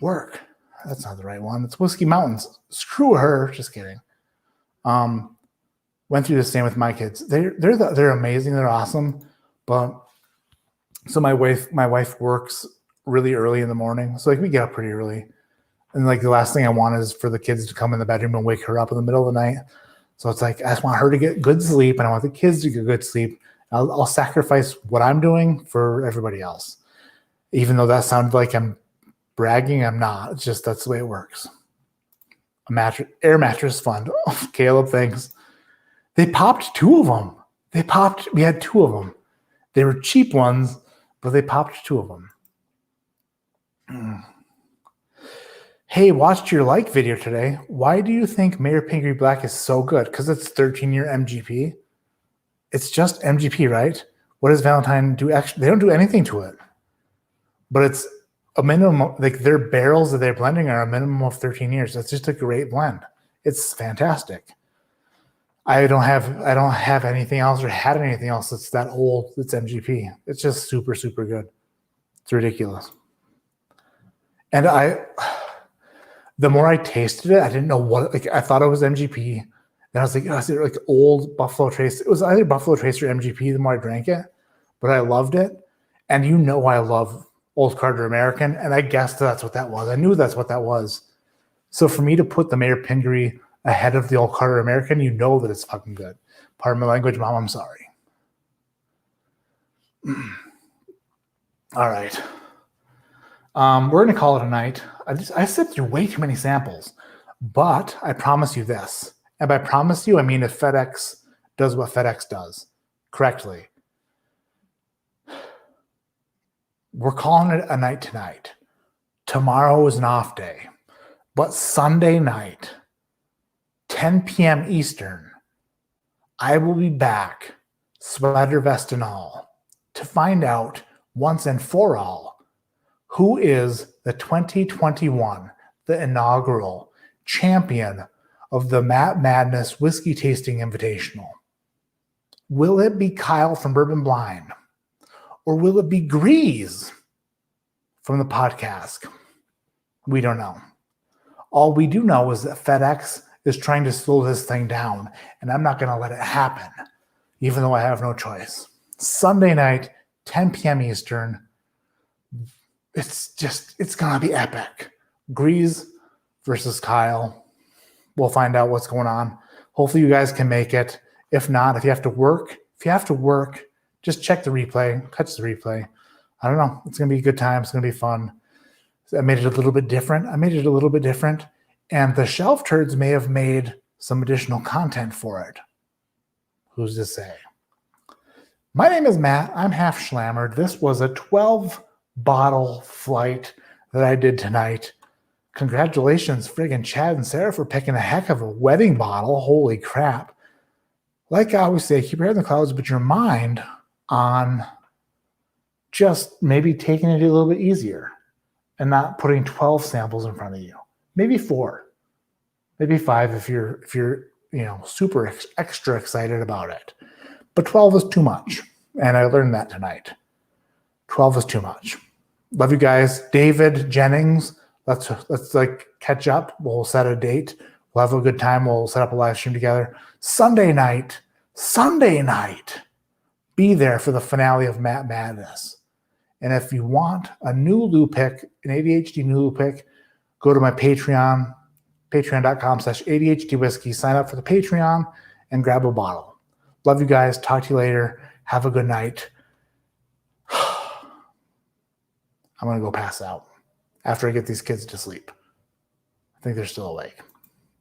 work. That's not the right one. It's Whiskey Mountains. Screw her. Just kidding. Went through the same with my kids. They're amazing. They're awesome. But so my wife works really early in the morning. So like we get up pretty early. And like the last thing I want is for the kids to come in the bedroom and wake her up in the middle of the night. So it's like I just want her to get good sleep and I want the kids to get good sleep. I'll sacrifice what I'm doing for everybody else. Even though that sounded like I'm bragging, I'm not. It's just that's the way it works. Air mattress fund. Oh, Caleb, thanks. They popped 2 of them. We had 2 of them. They were cheap ones, but they popped 2 of them. Hey, watched your like video today. Why do you think Mayor Pingree Black is so good? Because it's 13-year MGP. It's just MGP, right? What does Valentine do? Actually, they don't do anything to it. But it's a minimum, like their barrels that they're blending are a minimum of 13 years. That's just a great blend. It's fantastic. I don't have anything else or had anything else that's that old. It's MGP. It's just super, super good. It's ridiculous. And the more I tasted it, I didn't know what, like I thought it was MGP. And I was like, oh, is it like old Buffalo Trace? It was either Buffalo Trace or MGP the more I drank it, but I loved it. And you know I love Old Carter American, and I guessed that's what that was. I knew that's what that was. So for me to put the Mayor Pingree ahead of the Old Carter American, you know that it's fucking good. Pardon my language, Mom, I'm sorry. All right. We're going to call it a night. I sipped through way too many samples, but I promise you this. And by promise you, I mean if FedEx does what FedEx does correctly. We're calling it a night tonight. Tomorrow is an off day. But Sunday night, 10 p.m. Eastern, I will be back, sweater vest and all, to find out once and for all who is the 2021, the inaugural champion of the Matt Madness Whiskey Tasting Invitational. Will it be Kyle from Bourbon Blind? Or will it be Grease from the podcast? We don't know. All we do know is that FedEx is trying to slow this thing down, and I'm not going to let it happen, even though I have no choice. Sunday night, 10 p.m. Eastern. It's going to be epic. Grease versus Kyle. We'll find out what's going on. Hopefully you guys can make it. If not, if you have to work, just check the replay, catch the replay. I don't know. It's going to be a good time. It's going to be fun. I made it a little bit different. And the shelf turds may have made some additional content for it. Who's to say? My name is Matt. I'm half schlammered. This was a 12-bottle flight that I did tonight. Congratulations, friggin' Chad and Sarah, for picking a heck of a wedding bottle. Holy crap. Like I always say, keep your head in the clouds, but your mind on just maybe taking it a little bit easier and not putting 12 samples in front of you. Maybe 4, maybe 5 if you're super extra excited about it. But 12 is too much, and I learned that tonight. 12 is too much. Love you guys. David Jennings, let's catch up. We'll set a date. We'll have a good time. We'll set up a live stream together. Sunday night, be there for the finale of Matt Madness. And if you want a new Lou pick, an ADHD new Lou pick, go to my Patreon, patreon.com/ADHD Whiskey. Sign up for the Patreon and grab a bottle. Love you guys. Talk to you later. Have a good night. I'm going to go pass out after I get these kids to sleep. I think they're still awake.